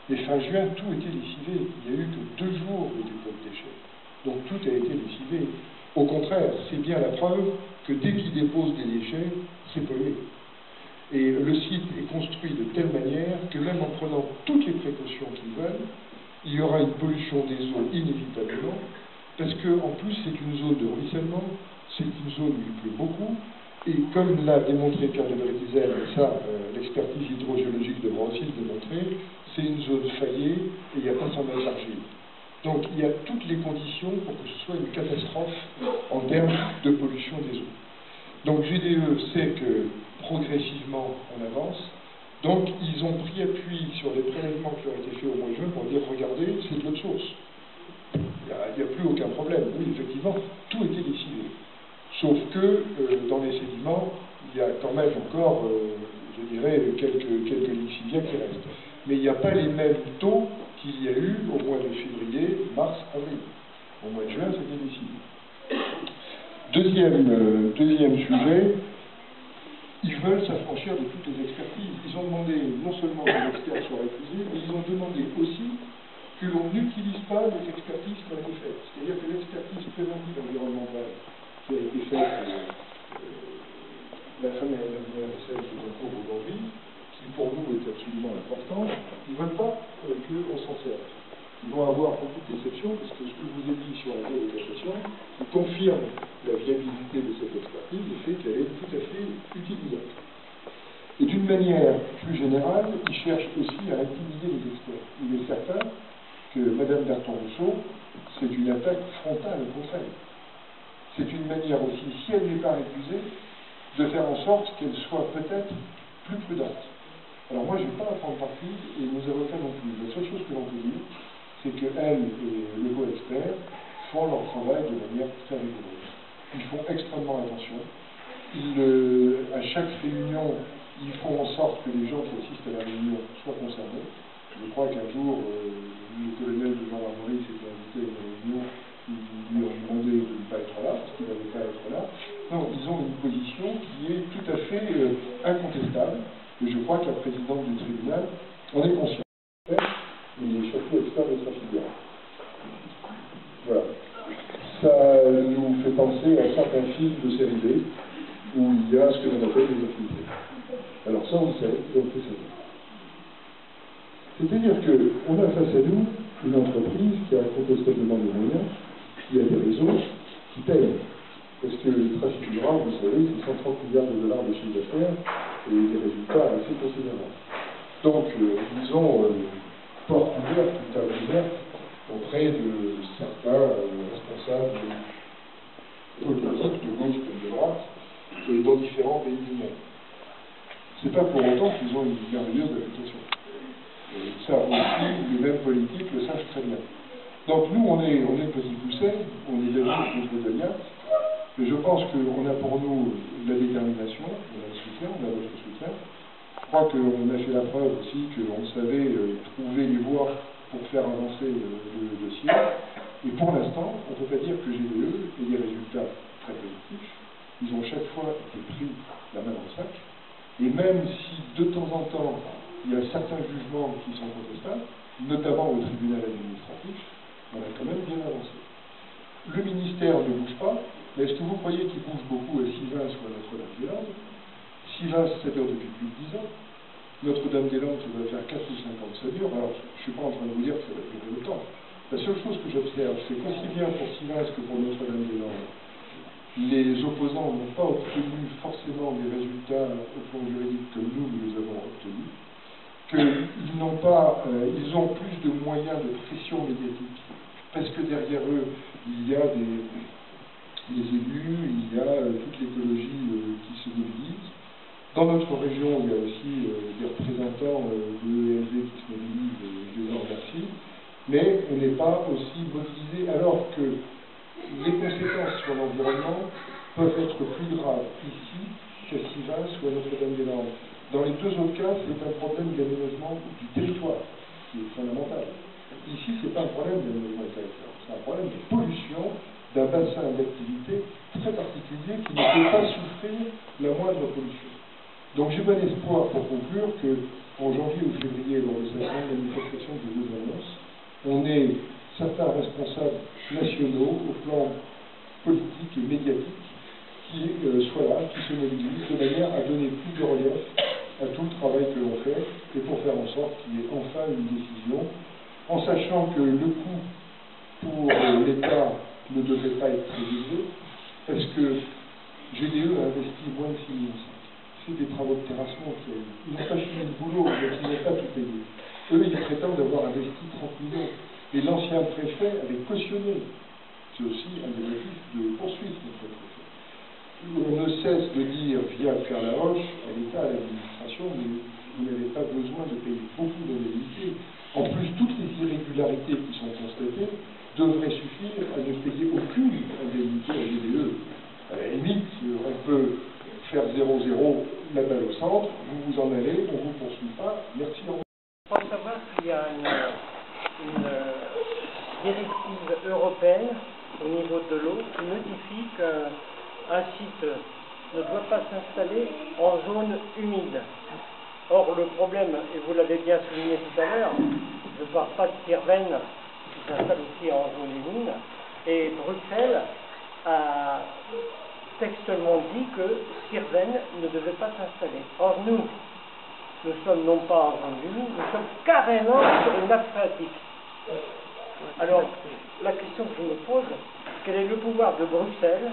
Mais fin juin, tout était lessivé. Il n'y a eu que 2 jours de dépôt de déchets. Donc, tout a été lessivé. Au contraire, c'est bien la preuve que dès qu'ils déposent des déchets, c'est pollué. Et le site est construit de telle manière que même en prenant toutes les précautions qu'ils veulent, il y aura une pollution des eaux inévitablement, parce qu'en plus c'est une zone de ruissellement, c'est une zone où il pleut beaucoup, et comme l'a démontré Pierre de Brétizel, et ça l'expertise hydrogéologique devra aussi le démontrer, c'est une zone faillée et il n'y a pas 100 mètres d'argile. Donc il y a toutes les conditions pour que ce soit une catastrophe en termes de pollution des eaux. Donc GDE sait que progressivement on avance, donc ils ont pris appui sur des prélèvements qui ont été faits au mois de juin pour dire regardez, c'est de l'eau de source. Il n'y a plus aucun problème. Oui, effectivement, tout était lessivé. Sauf que dans les sédiments, il y a quand même encore, je dirais, quelques lixivia qui restent. Mais il n'y a pas les mêmes taux qu'il y a eu au mois de février, mars, avril. Au mois de juin, c'était lessivé. Deuxième sujet, ils veulent s'affranchir de toutes les expertises. Ils ont demandé non seulement que l'expert soit réfusé, mais ils ont demandé aussi que l'on n'utilise pas les expertises qui ont été faites. C'est-à-dire que l'expertise préventive environnementale qui a été faite la semaine dernière et celle qui est en cours aujourd'hui, qui pour nous est absolument importante, ils ne veulent pas qu'on s'en serve. Ils vont avoir beaucoup d'exceptions, parce que ce que je vous ai dit sur la Cour de cassation, qui confirme la viabilité de cette expertise, le fait qu'elle est tout à fait utilisable. Et d'une manière plus générale, ils cherchent aussi à intimider les experts. Il est certain que Mme Berton-Rousseau, c'est une attaque frontale, au contraire. C'est une manière aussi, si elle n'est pas récusée, de faire en sorte qu'elle soit peut-être plus prudente. Alors moi, je ne vais pas la prendre parti, et nos avocats non plus. La seule chose que l'on peut dire, c'est qu'elle et le co-expert font leur travail de manière très rigoureuse. Ils font extrêmement attention. À chaque réunion, ils font en sorte que les gens qui assistent à la réunion soient concernés. Je crois qu'un jour, le colonel de gendarmerie s'était invité à une réunion, ils lui ont demandé de ne pas être là, parce qu'il n'avait pas à être là. Non, ils ont une position qui est tout à fait incontestable, et je crois que la présidente du tribunal en est consciente. Mais l'histoire des trafiquants. Voilà. Ça nous fait penser à certains films de série B où il y a ce que l'on appelle les infiltrés. Alors ça, on le sait, et on peut savoir. C'est-à-dire qu'on a face à nous une entreprise qui a incontestablement des moyens, qui a des réseaux, qui payent. Parce que le trafic du rare, vous savez, c'est 130 milliards de dollars de chiffre d'affaires et des résultats assez considérables. Donc, disons, porte ouverte ou table ouverte auprès de certains responsables politiques de gauche comme de droite dans différents pays du monde. C'est pas pour autant qu'ils ont une merveilleuse réputation. Ça aussi, les mêmes politiques le savent très bien. Donc nous, on est petit pousset, on est des gens contre Goliath, et je pense qu'on a pour nous la détermination, on a le soutien, on a votre soutien. Je crois qu'on a fait la preuve aussi qu'on savait trouver les voies pour faire avancer le dossier. Et pour l'instant, on ne peut pas dire que GDE ait des résultats très positifs. Ils ont chaque fois été pris la main dans le sac. Et même si de temps en temps, il y a certains jugements qui sont contestables, notamment au tribunal administratif, on a quand même bien avancé. Le ministère ne bouge pas, mais est-ce que vous croyez qu'il bouge beaucoup à Sivens ou à Notre-Dame-des-Landes? Sivens, ça dure depuis plus de 10 ans. Notre-Dame-des-Landes, ça doit faire 4 ou 5 ans que ça dure. Alors, je ne suis pas en train de vous dire que ça va durer autant. La seule chose que j'observe, c'est qu'aussi bien pour Sivens que pour Notre-Dame-des-Landes, les opposants n'ont pas obtenu forcément des résultats au plan juridique comme nous les avons obtenus, qu'ils n'ont pas, ils ont plus de moyens de pression médiatique, parce que derrière eux, il y a des élus, il y a toute l'écologie qui se mobilise. Dans notre région, il y a aussi des représentants de l'ELV qui se mobilisent, je les en remercie, mais on n'est pas aussi mobilisé, alors que les conséquences sur l'environnement peuvent être plus graves ici qu'à Sivens ou à Notre-Dame-des-Landes. Dans les deux autres cas, c'est un problème d'aménagement du territoire qui est fondamental. Ici, ce n'est pas un problème d'aménagement du territoire, c'est un problème de pollution d'un bassin d'activité très particulier qui ne peut pas souffrir la moindre pollution. Donc j'ai bon espoir, pour conclure, qu'en janvier ou février, lors de cette grande manifestation que je vous annonce, on ait certains responsables nationaux au plan politique et médiatique qui soient là, qui se mobilisent de manière à donner plus de relief à tout le travail que l'on fait et pour faire en sorte qu'il y ait enfin une décision, en sachant que le coût pour l'État ne devait pas être très élevé, parce que GDE a investi moins de 6,5 millions. C'est des travaux de terrassement. Ils n'ont pas fini le boulot, donc ils n'ont pas tout payé. Eux, ils prétendent avoir investi 30 millions. Et l'ancien préfet avait cautionné. C'est aussi un des motifs de poursuite de notre préfet. On ne cesse de dire via Pierre Laroche, à l'État, à l'administration, mais vous n'avez pas besoin de payer beaucoup d'indemnités. En plus, toutes les irrégularités qui sont constatées devraient suffire à ne payer aucune indemnité à GDE. À la limite, on peut faire 0-0 la balle au centre, vous vous en allez, on ne vous poursuit pas, merci. Il faut savoir qu'il y a une directive européenne au niveau de l'eau qui notifie qu'un site ne doit pas s'installer en zone humide. Or, le problème, et vous l'avez bien souligné tout à l'heure, je ne parle pas de Sirven qui s'installe aussi en zone humide, et Bruxelles a textuellement dit que Sirven ne devait pas s'installer. Or, nous sommes non pas en zone humide, nous sommes carrément sur une nappe phréatique. Alors, la question que je me pose, quel est le pouvoir de Bruxelles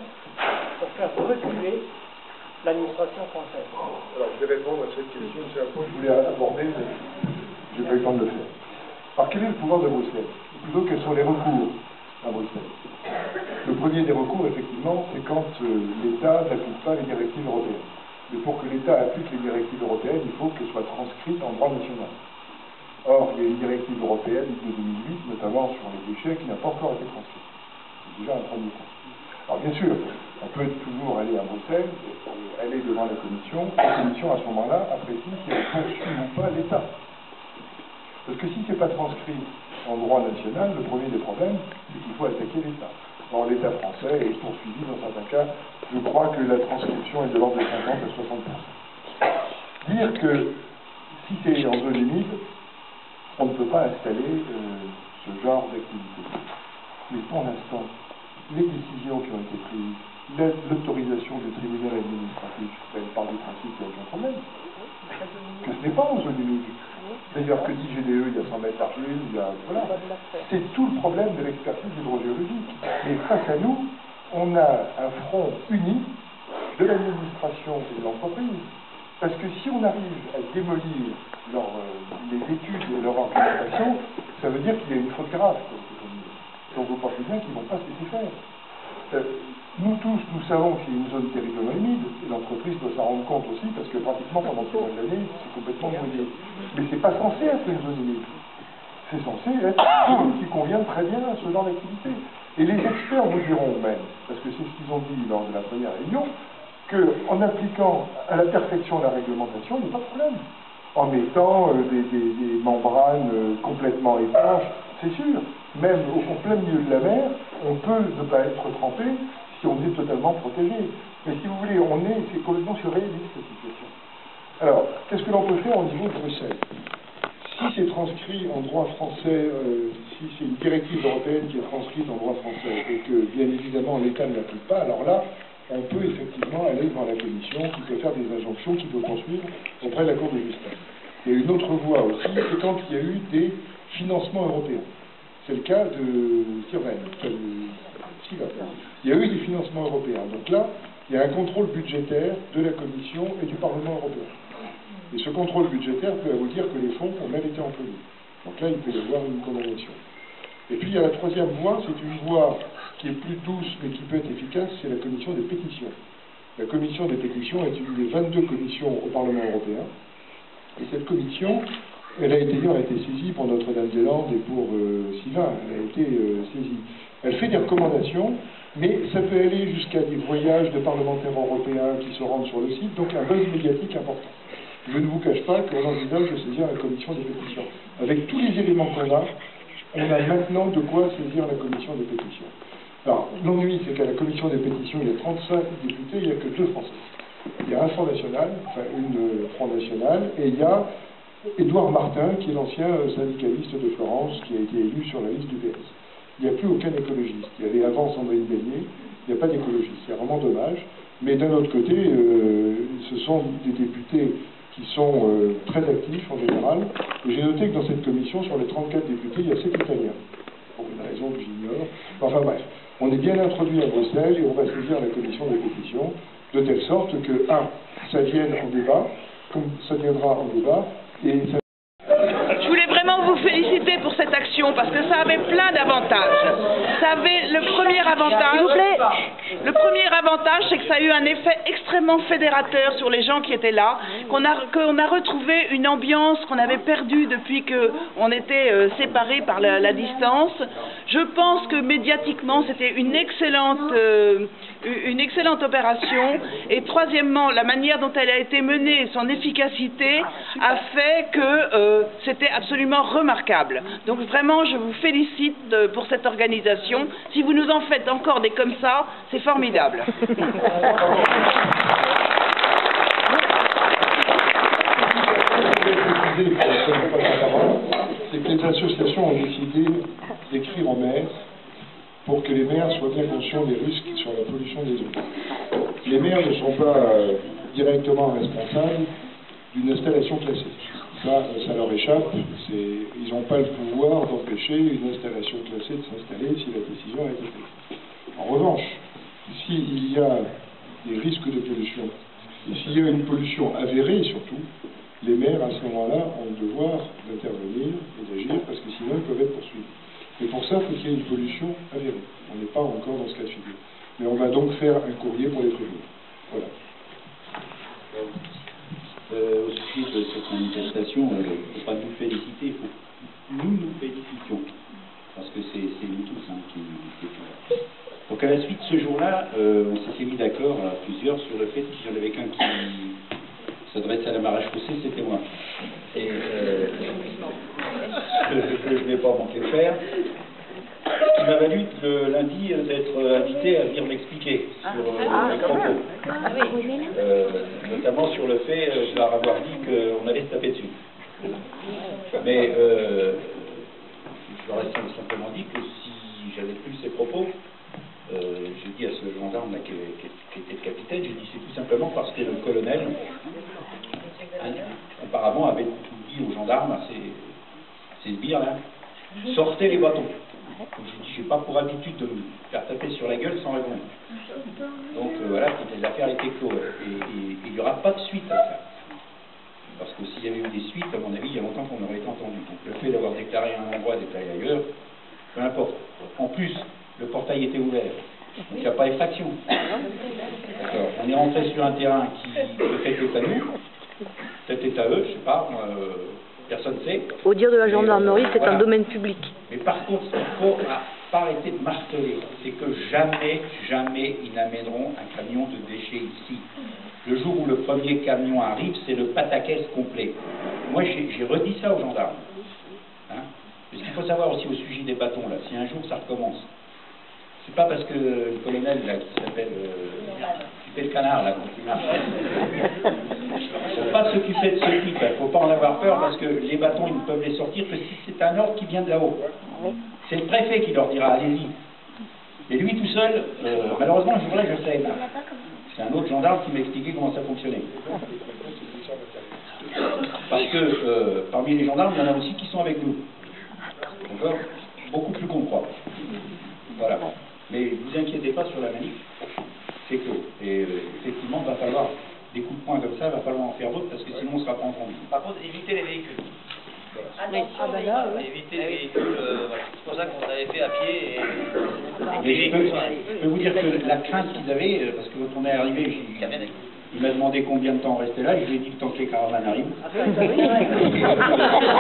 pour faire reculer l'administration française? Alors, je vais répondre à cette question, c'est un point que je voulais aborder, mais je n'ai pas eu le temps de le faire. Alors, quel est le pouvoir de Bruxelles? Ou plutôt, quels sont les recours à Bruxelles? Le premier des recours, effectivement, c'est quand l'État n'applique pas les directives européennes. Mais pour que l'État applique les directives européennes, il faut qu'elles soient transcrites en droit national. Or, il y a une directive européenne de 2008, notamment sur les déchets, qui n'a pas encore été transcrite. C'est déjà un premier point. Alors, bien sûr, on peut toujours aller à Bruxelles, aller devant la Commission à ce moment-là apprécie si elle poursuit ou pas l'État. Parce que si ce n'est pas transcrit en droit national, le premier des problèmes, c'est qu'il faut attaquer l'État. Or, l'État français est poursuivi dans certains cas. Je crois que la transcription est de l'ordre de 50 à 60%. Dire que si c'est en zone humide, on ne peut pas installer ce genre d'activité. Mais pour l'instant, les décisions qui ont été prises, l'autorisation du tribunal administratif, elle part du principe qu'il n'y a aucun problème. Que ce n'est pas en zone humide. D'ailleurs, que dit GDE, il y a 100 mètres d'argile, il y a... Voilà. C'est tout le problème de l'expertise hydrogéologique. Et face à nous, on a un front uni de l'administration et de l'entreprise. Parce que si on arrive à démolir les études et leur organisation, ça veut dire qu'il y a une faute grave. Donc vous pensez bien qu'ils ne vont pas se laisser faire. Nous tous, nous savons qu'il y a une zone terriblement humide, et l'entreprise doit s'en rendre compte aussi, parce que pratiquement pendant tout l'année, c'est complètement mouillé. Mais c'est pas censé être une zone humide. C'est censé être une zone qui convient très bien à ce genre d'activité. Et les experts vous diront même, parce que c'est ce qu'ils ont dit lors de la première réunion, qu'en appliquant à la perfection la réglementation, il n'y a pas de problème. En mettant des membranes complètement étanches, c'est sûr. Même au plein milieu de la mer, on peut ne pas être trempé si on est totalement protégé. Mais si vous voulez, c'est complètement surréaliste cette situation. Alors, qu'est-ce que l'on peut faire au niveau de Bruxelles? Si c'est transcrit en droit français, si c'est une directive européenne qui est transcrite en droit français et que, bien évidemment, l'État ne l'applique pas, alors là, on peut effectivement aller devant la Commission qui peut faire des injonctions, qui peut poursuivre auprès de la Cour de justice. Il y a une autre voie aussi, c'est quand il y a eu des financements européens. C'est le cas de Sirven. Il y a eu des financements européens. Donc là, il y a un contrôle budgétaire de la Commission et du Parlement européen. Et ce contrôle budgétaire peut vous dire que les fonds ont même été employés. Donc là, il peut y avoir une condamnation. Et puis, il y a la troisième voie, c'est une voie qui est plus douce, mais qui peut être efficace, c'est la commission des pétitions. La commission des pétitions est une des 22 commissions au Parlement européen. Et cette commission, elle a d'ailleurs été saisie pour Notre-Dame-des-Landes et pour Sivin. Elle a été saisie. Elle fait des recommandations, mais ça peut aller jusqu'à des voyages de parlementaires européens qui se rendent sur le site, donc un buzz médiatique important. Je ne vous cache pas qu'on envisage de saisir la commission des pétitions. Avec tous les éléments qu'on a, on a maintenant de quoi saisir la commission des pétitions. Alors, l'ennui, c'est qu'à la commission des pétitions, il y a 35 députés, il n'y a que 2 Français. Il y a un Front National, enfin une Front National, et il y a Édouard Martin, qui est l'ancien syndicaliste de Florence, qui a été élu sur la liste du PS. Il n'y a plus aucun écologiste. Il y avait avant Sandrine Bélier, il n'y a pas d'écologiste. C'est vraiment dommage. Mais d'un autre côté, ce sont des députés qui sont très actifs en général. Et j'ai noté que dans cette commission, sur les 34 députés, il y a 7 Italiens. Pour une raison que j'ignore. Enfin bref, on est bien introduit à Bruxelles et on va saisir la commission des pétitions de telle sorte que, ça vienne en débat, comme ça viendra en débat, et ça... Je voulais vraiment vous féliciter pour cette action parce que ça avait plein d'avantages. Ça avait le premier avantage, c'est que ça a eu un effet extrêmement fédérateur sur les gens qui étaient là, qu'on a retrouvé une ambiance qu'on avait perdue depuis qu'on était séparés par la distance. Je pense que médiatiquement c'était une excellente opération. Et troisièmement, la manière dont elle a été menée, son efficacité a fait que c'était absolument remarquable. Donc vraiment, je vous félicite pour cette organisation. Si vous nous en faites encore des comme ça, c'est formidable. C'est que les associations ont décidé d'écrire en mer pour que les maires soient bien conscients des risques sur la pollution des eaux. Les maires ne sont pas directement responsables d'une installation classée. Ça leur échappe, ils n'ont pas le pouvoir d'empêcher une installation classée de s'installer si la décision a été prise. En revanche, s'il y a des risques de pollution, et s'il y a une pollution avérée surtout, les maires à ce moment-là ont le devoir d'intervenir et d'agir parce que sinon ils peuvent être poursuivis. Et pour ça, il faut qu'il y ait une pollution avérée. On n'est pas encore dans ce cas de figure. Mais on va donc faire un courrier pour les prévenir. Voilà. Au sujet de cette manifestation, il ne faut pas nous féliciter, il faut que nous félicitions. Parce que c'est nous tous qui faisons. Donc à la suite, ce jour-là, on s'est mis d'accord à plusieurs sur le fait qu'il y en avait qu'un qui s'adressait à la marche chaussée, c'était moi. Et je ne vais pas manquer de faire. Il m'a valu le lundi d'être invité à venir m'expliquer sur mes propos. Notamment sur le fait de leur avoir dit qu'on allait se taper dessus. Mais leur ai simplement dit que si j'avais plus ces propos, j'ai dit à ce gendarme là, qui était le capitaine, j'ai dit c'est tout simplement parce que le colonel, auparavant, avait dit aux gendarmes, à ces sbires là, sortez les bâtons. Donc j'ai dit, j'ai pas pour habitude de me faire taper sur la gueule sans répondre. Donc voilà, les affaires étaient closes. Et il n'y aura pas de suite à ça. Parce que s'il y avait eu des suites, à mon avis, il y a longtemps qu'on aurait été entendu. Donc le fait d'avoir déclaré un endroit, déclaré ailleurs, peu importe. En plus, le portail était ouvert. Donc il n'y a pas effraction. D'accord. On est rentré sur un terrain qui peut-être est à nous, peut-être est à eux, je ne sais pas, personne ne sait. Au dire de la gendarmerie, c'est un domaine public. Mais par contre, ce qu'il ne faut pas arrêter de marteler, c'est que jamais, jamais ils n'amèneront un camion de déchets ici. Le jour où le premier camion arrive, c'est le pataquès complet. Moi, j'ai redit ça aux gendarmes. Hein. Parce qu'il faut savoir aussi au sujet des bâtons, là, si un jour ça recommence, c'est pas parce que le colonel, là, qui s'appelle le canard, là, quand il marche, il ne faut pas s'occuper de ce type, il ne faut pas en avoir peur, parce que les bâtons, ils ne peuvent les sortir que si c'est un ordre qui vient de là-haut. C'est le préfet qui leur dira, allez-y. Mais lui tout seul, malheureusement, le jour-là, je ne savais pas. C'est un autre gendarme qui m'a expliqué comment ça fonctionnait. Parce que parmi les gendarmes, il y en a aussi qui sont avec nous. D'accord ? Beaucoup plus qu'on croit. Voilà. Mais ne vous inquiétez pas sur la manif, c'est clos. Et effectivement, il va falloir des coups de poing comme ça, il va falloir en faire d'autres parce que sinon on ne sera pas entendu. Par contre, évitez les véhicules. Évitez les véhicules, c'est pour ça qu'on avait fait à pied. Mais je peux vous dire que la crainte qu'ils avaient, parce que quand on est arrivé, il m'a demandé combien de temps on restait là, et je lui ai dit que tant que les caravanes arrivent.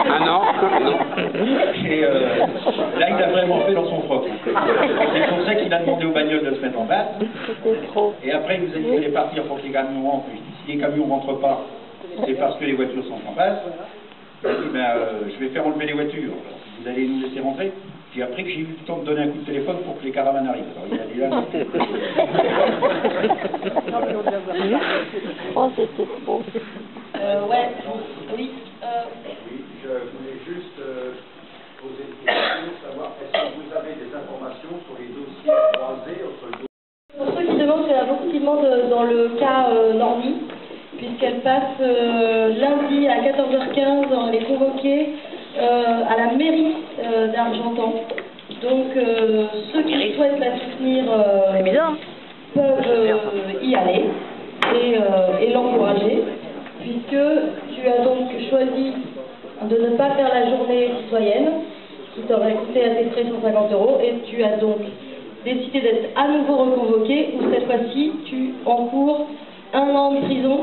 Ah non. Et là, il a vraiment fait dans son froc. C'est pour ça qu'il a demandé aux bagnoles de se mettre en bas. Et après, il nous a dit qu'il allait partir pour que les camions rentrent. Si les camions ne rentrent pas, c'est parce que les voitures sont en face. Il a dit, je vais faire enlever les voitures. Vous allez nous laisser rentrer. Puis après que j'ai eu le temps de donner un coup de téléphone pour que les caravanes arrivent. Alors il a dit là, Oh, c'était trop. Ouais, oui. Je voulais juste poser une question, savoir est-ce que vous avez des informations sur les dossiers croisés entre le dossier. Pour ceux qui demandent, il y en a beaucoup qui demandent dans le cas Normy, puisqu'elle passe lundi à 14h15, on est convoquée à la mairie d'Argentan. Donc ceux qui souhaitent la soutenir peuvent y aller et l'encourager, puisque tu as donc choisi de ne pas faire la journée citoyenne, qui t'aurait coûté à tes frais 150 €, et tu as donc décidé d'être à nouveau reconvoqué, où cette fois-ci tu encours 1 an de prison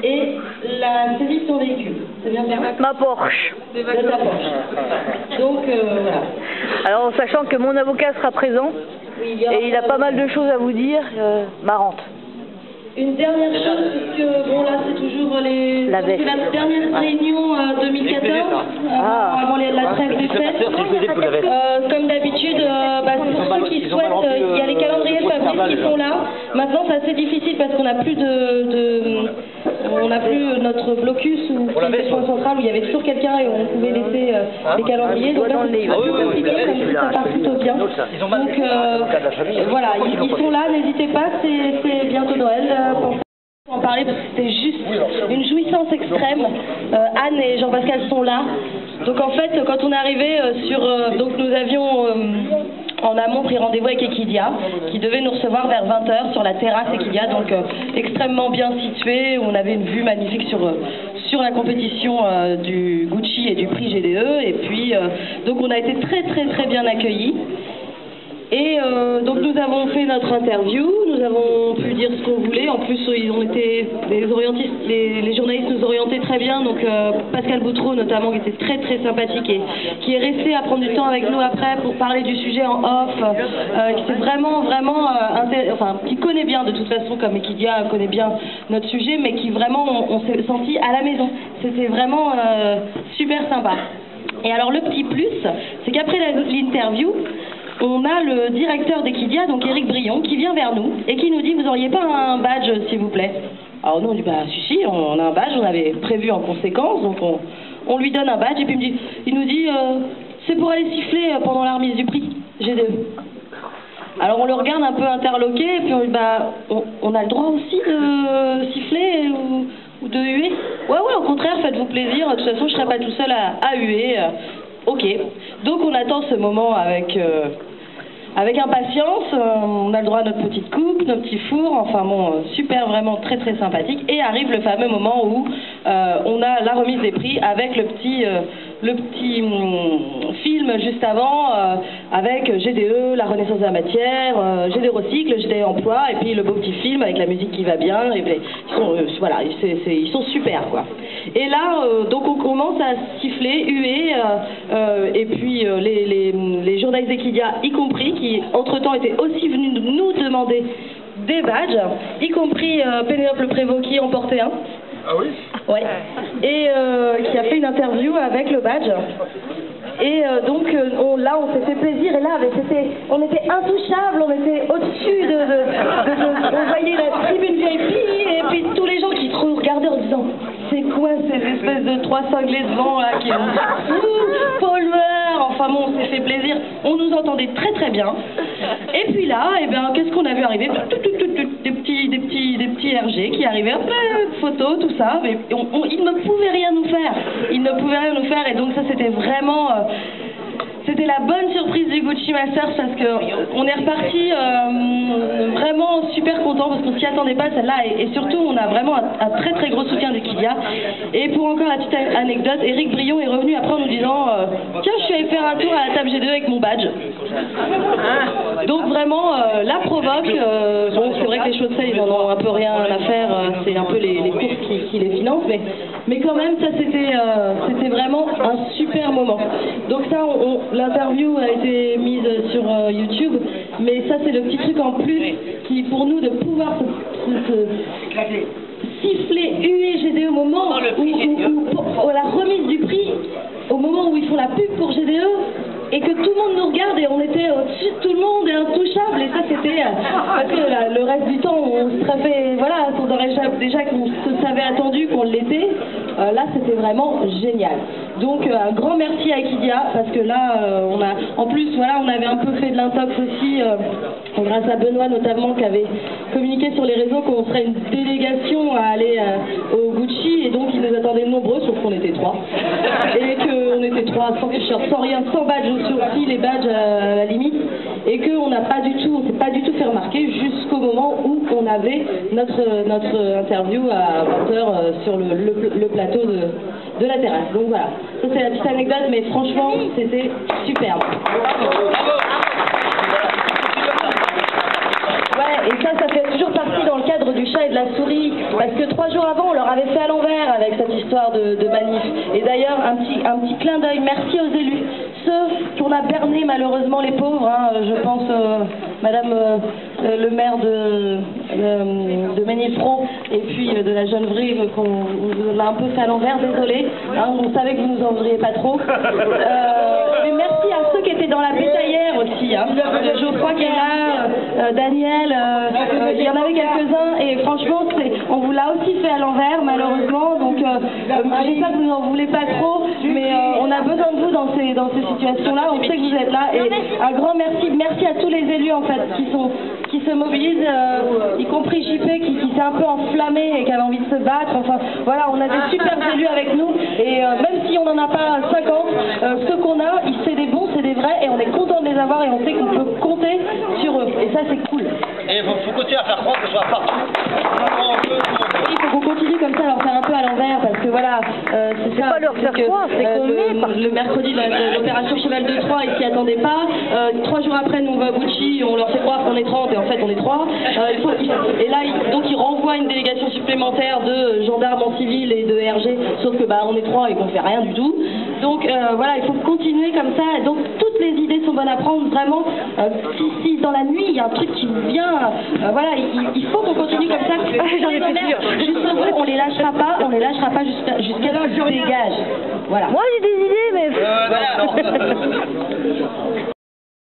et la saisie de ton véhicule. C'est bien fait? Ma Porsche. De ta Porsche. Donc voilà. Alors, sachant que mon avocat sera présent, Oui, et il a pas mal de choses à vous dire, marrantes. Une dernière chose, puisque bon là c'est toujours c'est la dernière réunion 2014, avant la trêve des fêtes. Comme d'habitude, pour ceux qui souhaitent, il y a les calendriers papier qui sont là. Maintenant c'est assez difficile parce qu'on n'a plus on n'a plus notre blocus ou le point central où il y avait toujours quelqu'un et on pouvait laisser les calendriers. Donc là c'est plus compliqué, comme ça part plutôt bien. Donc voilà, ils sont là, n'hésitez pas, c'est bientôt Noël. Pour en parler parce que c'était juste une jouissance extrême. Anne et Jean-Pascal sont là. Donc en fait, quand on est arrivé donc nous avions en amont pris rendez-vous avec Equidia, qui devait nous recevoir vers 20h sur la terrasse Equidia, donc extrêmement bien située, où on avait une vue magnifique sur la compétition du Gucci et du prix GDE. Et puis donc on a été très très très bien accueillis. Et donc nous avons fait notre interview, nous avons pu dire ce qu'on voulait. En plus les journalistes nous orientaient très bien, donc Pascal Boutreau notamment, qui était très très sympathique et qui est resté à prendre du temps avec nous après pour parler du sujet en off, qui était vraiment qui connaît bien de toute façon, comme Equidia connaît bien notre sujet, mais qui vraiment on s'est senti à la maison. C'était vraiment super sympa. Et alors le petit plus, c'est qu'après l'interview, on a le directeur d'Equidia, donc Éric Brion, qui vient vers nous et qui nous dit: vous n'auriez pas un badge, s'il vous plaît? Alors nous on dit: bah si, on a un badge, on avait prévu en conséquence, donc on lui donne un badge, et puis il nous dit c'est pour aller siffler pendant la remise du prix GDE. Alors on le regarde un peu interloqué, et puis on dit, bah, on a le droit aussi de siffler ou de huer? Ouais, au contraire, faites-vous plaisir, de toute façon je serai pas tout seul à huer. Ok, donc on attend ce moment avec impatience, on a le droit à notre petite coupe, nos petits fours, enfin bon, super, vraiment très très sympathique. Et arrive le fameux moment où on a la remise des prix avec le petit film juste avant, avec GDE, la renaissance de la matière, GDE recycle, GDE emploi, et puis le beau petit film avec la musique qui va bien, et voilà, ils sont super quoi. Et là, donc on commence à siffler, huer, et puis les journalistes d'Equidia y compris, qui entre-temps étaient aussi venus nous demander des badges, y compris Pénélope Prévost qui en portait un. Ah oui? Ouais. Et qui a fait une interview avec le badge. Et donc là on s'est fait plaisir, et là on était intouchables, on était au-dessus on voyait la tribune VIP, et puis tous les gens qui se regardaient en disant c'est quoi ces espèces de trois cinglés devant là qui Polmer, enfin bon, on s'est fait plaisir, on nous entendait très très bien. Et puis là, eh bien, qu'est-ce qu'on a vu arriver? Des petits RG qui arrivaient, photos, tout ça, mais ils ne pouvaient rien nous faire. Ils ne pouvaient rien nous faire, et donc ça c'était vraiment... C'était la bonne surprise du Gucci Masters, parce qu'on est reparti vraiment super content, parce qu'on s'y attendait pas celle-là, et surtout on a vraiment un très très gros soutien d'Equidia. Et pour encore la petite anecdote, Éric Brion est revenu après en nous disant tiens, je suis allé faire un tour à la table G2 avec mon badge. Donc vraiment la provoque, bon c'est vrai que les choses de ils en ont un peu rien à faire, c'est un peu les courses qui les financent, mais quand même ça c'était vraiment un super moment. Donc ça l'interview a été mise sur YouTube, mais ça c'est le petit truc en plus qui pour nous de pouvoir siffler, huer GDE au moment où la remise du prix, au moment où ils font la pub pour GDE, et que tout le monde nous regarde et on était au-dessus de tout le monde et intouchable, et ça c'était parce que le reste du temps on se serait voilà, on aurait déjà qu'on se savait attendu qu'on l'était, là c'était vraiment génial. Donc un grand merci à Equidia, parce que là en plus voilà, on avait un peu fait de l'intox aussi grâce à Benoît notamment, qui avait communiqué sur les réseaux qu'on serait une délégation à aller au Gucci, et donc ils nous attendaient nombreux, sauf qu'on était 3 et qu'on était 3 sans t-shirt, sans rien, sans badge au sourcil, les badges à la limite, et qu'on n'a pas du tout, on s'est pas du tout fait remarquer jusqu'au moment où on avait notre interview à 20h sur le plateau de la terrasse. Donc voilà, ça c'est la petite anecdote, mais franchement c'était superbe. Ouais, et ça fait toujours partie dans le cadre du chat et de la souris, parce que 3 jours avant on leur avait fait à l'envers avec cette histoire de manif. Et d'ailleurs un petit clin d'œil, merci aux élus, ceux qu'on a berné malheureusement, les pauvres, hein, je pense madame le maire de Ménilfron, et puis de la Geneviève, qu'on a un peu fait à l'envers, désolé, hein, on savait que vous nous en voudriez pas trop. Mais merci à ceux qui étaient dans la bétaillère aussi, hein. Geoffroy qui est là, Daniel, il y en avait quelques-uns, et franchement on vous l'a aussi fait à l'envers malheureusement, donc j'espère que vous n'en voulez pas trop, mais on a besoin de vous dans ces situations-là, on sait que vous êtes là, et un grand merci à tous les élus en fait qui se mobilisent, y compris JP qui s'est un peu enflammé et qui avait envie de se battre. Enfin voilà, on a des super élus avec nous, et même si on n'en a pas 50, ceux qu'on a, c'est des bons, c'est des vrais, et on est content de les avoir, et on sait qu'on peut compter sur eux, et ça c'est cool. Et il faut continuer à faire croire que ce soit partout. Il faut qu'on continue comme ça, à leur faire un peu à l'envers, parce que voilà, c'est ça. Pas leur faire croire, c'est qu'on est le mercredi de l'opération Cheval de Troie, ils s'y attendaient pas. 3 jours après, nous on va à Gucci, on leur fait croire qu'on est 30, et en fait on est 3. Et là, donc ils renvoient une délégation supplémentaire de gendarmes en civil et de RG, sauf que on est 3 et qu'on fait rien du tout. Donc voilà, il faut continuer comme ça. Donc toutes les idées sont bonnes à prendre, vraiment. Si dans la nuit il y a un truc qui vous vient, voilà, il faut qu'on continue comme ça. J'en ai fait sûr. Jusqu'au bout, on les lâchera pas jusqu'à ce qu'ils dégagent. Voilà. Moi j'ai des idées, mais...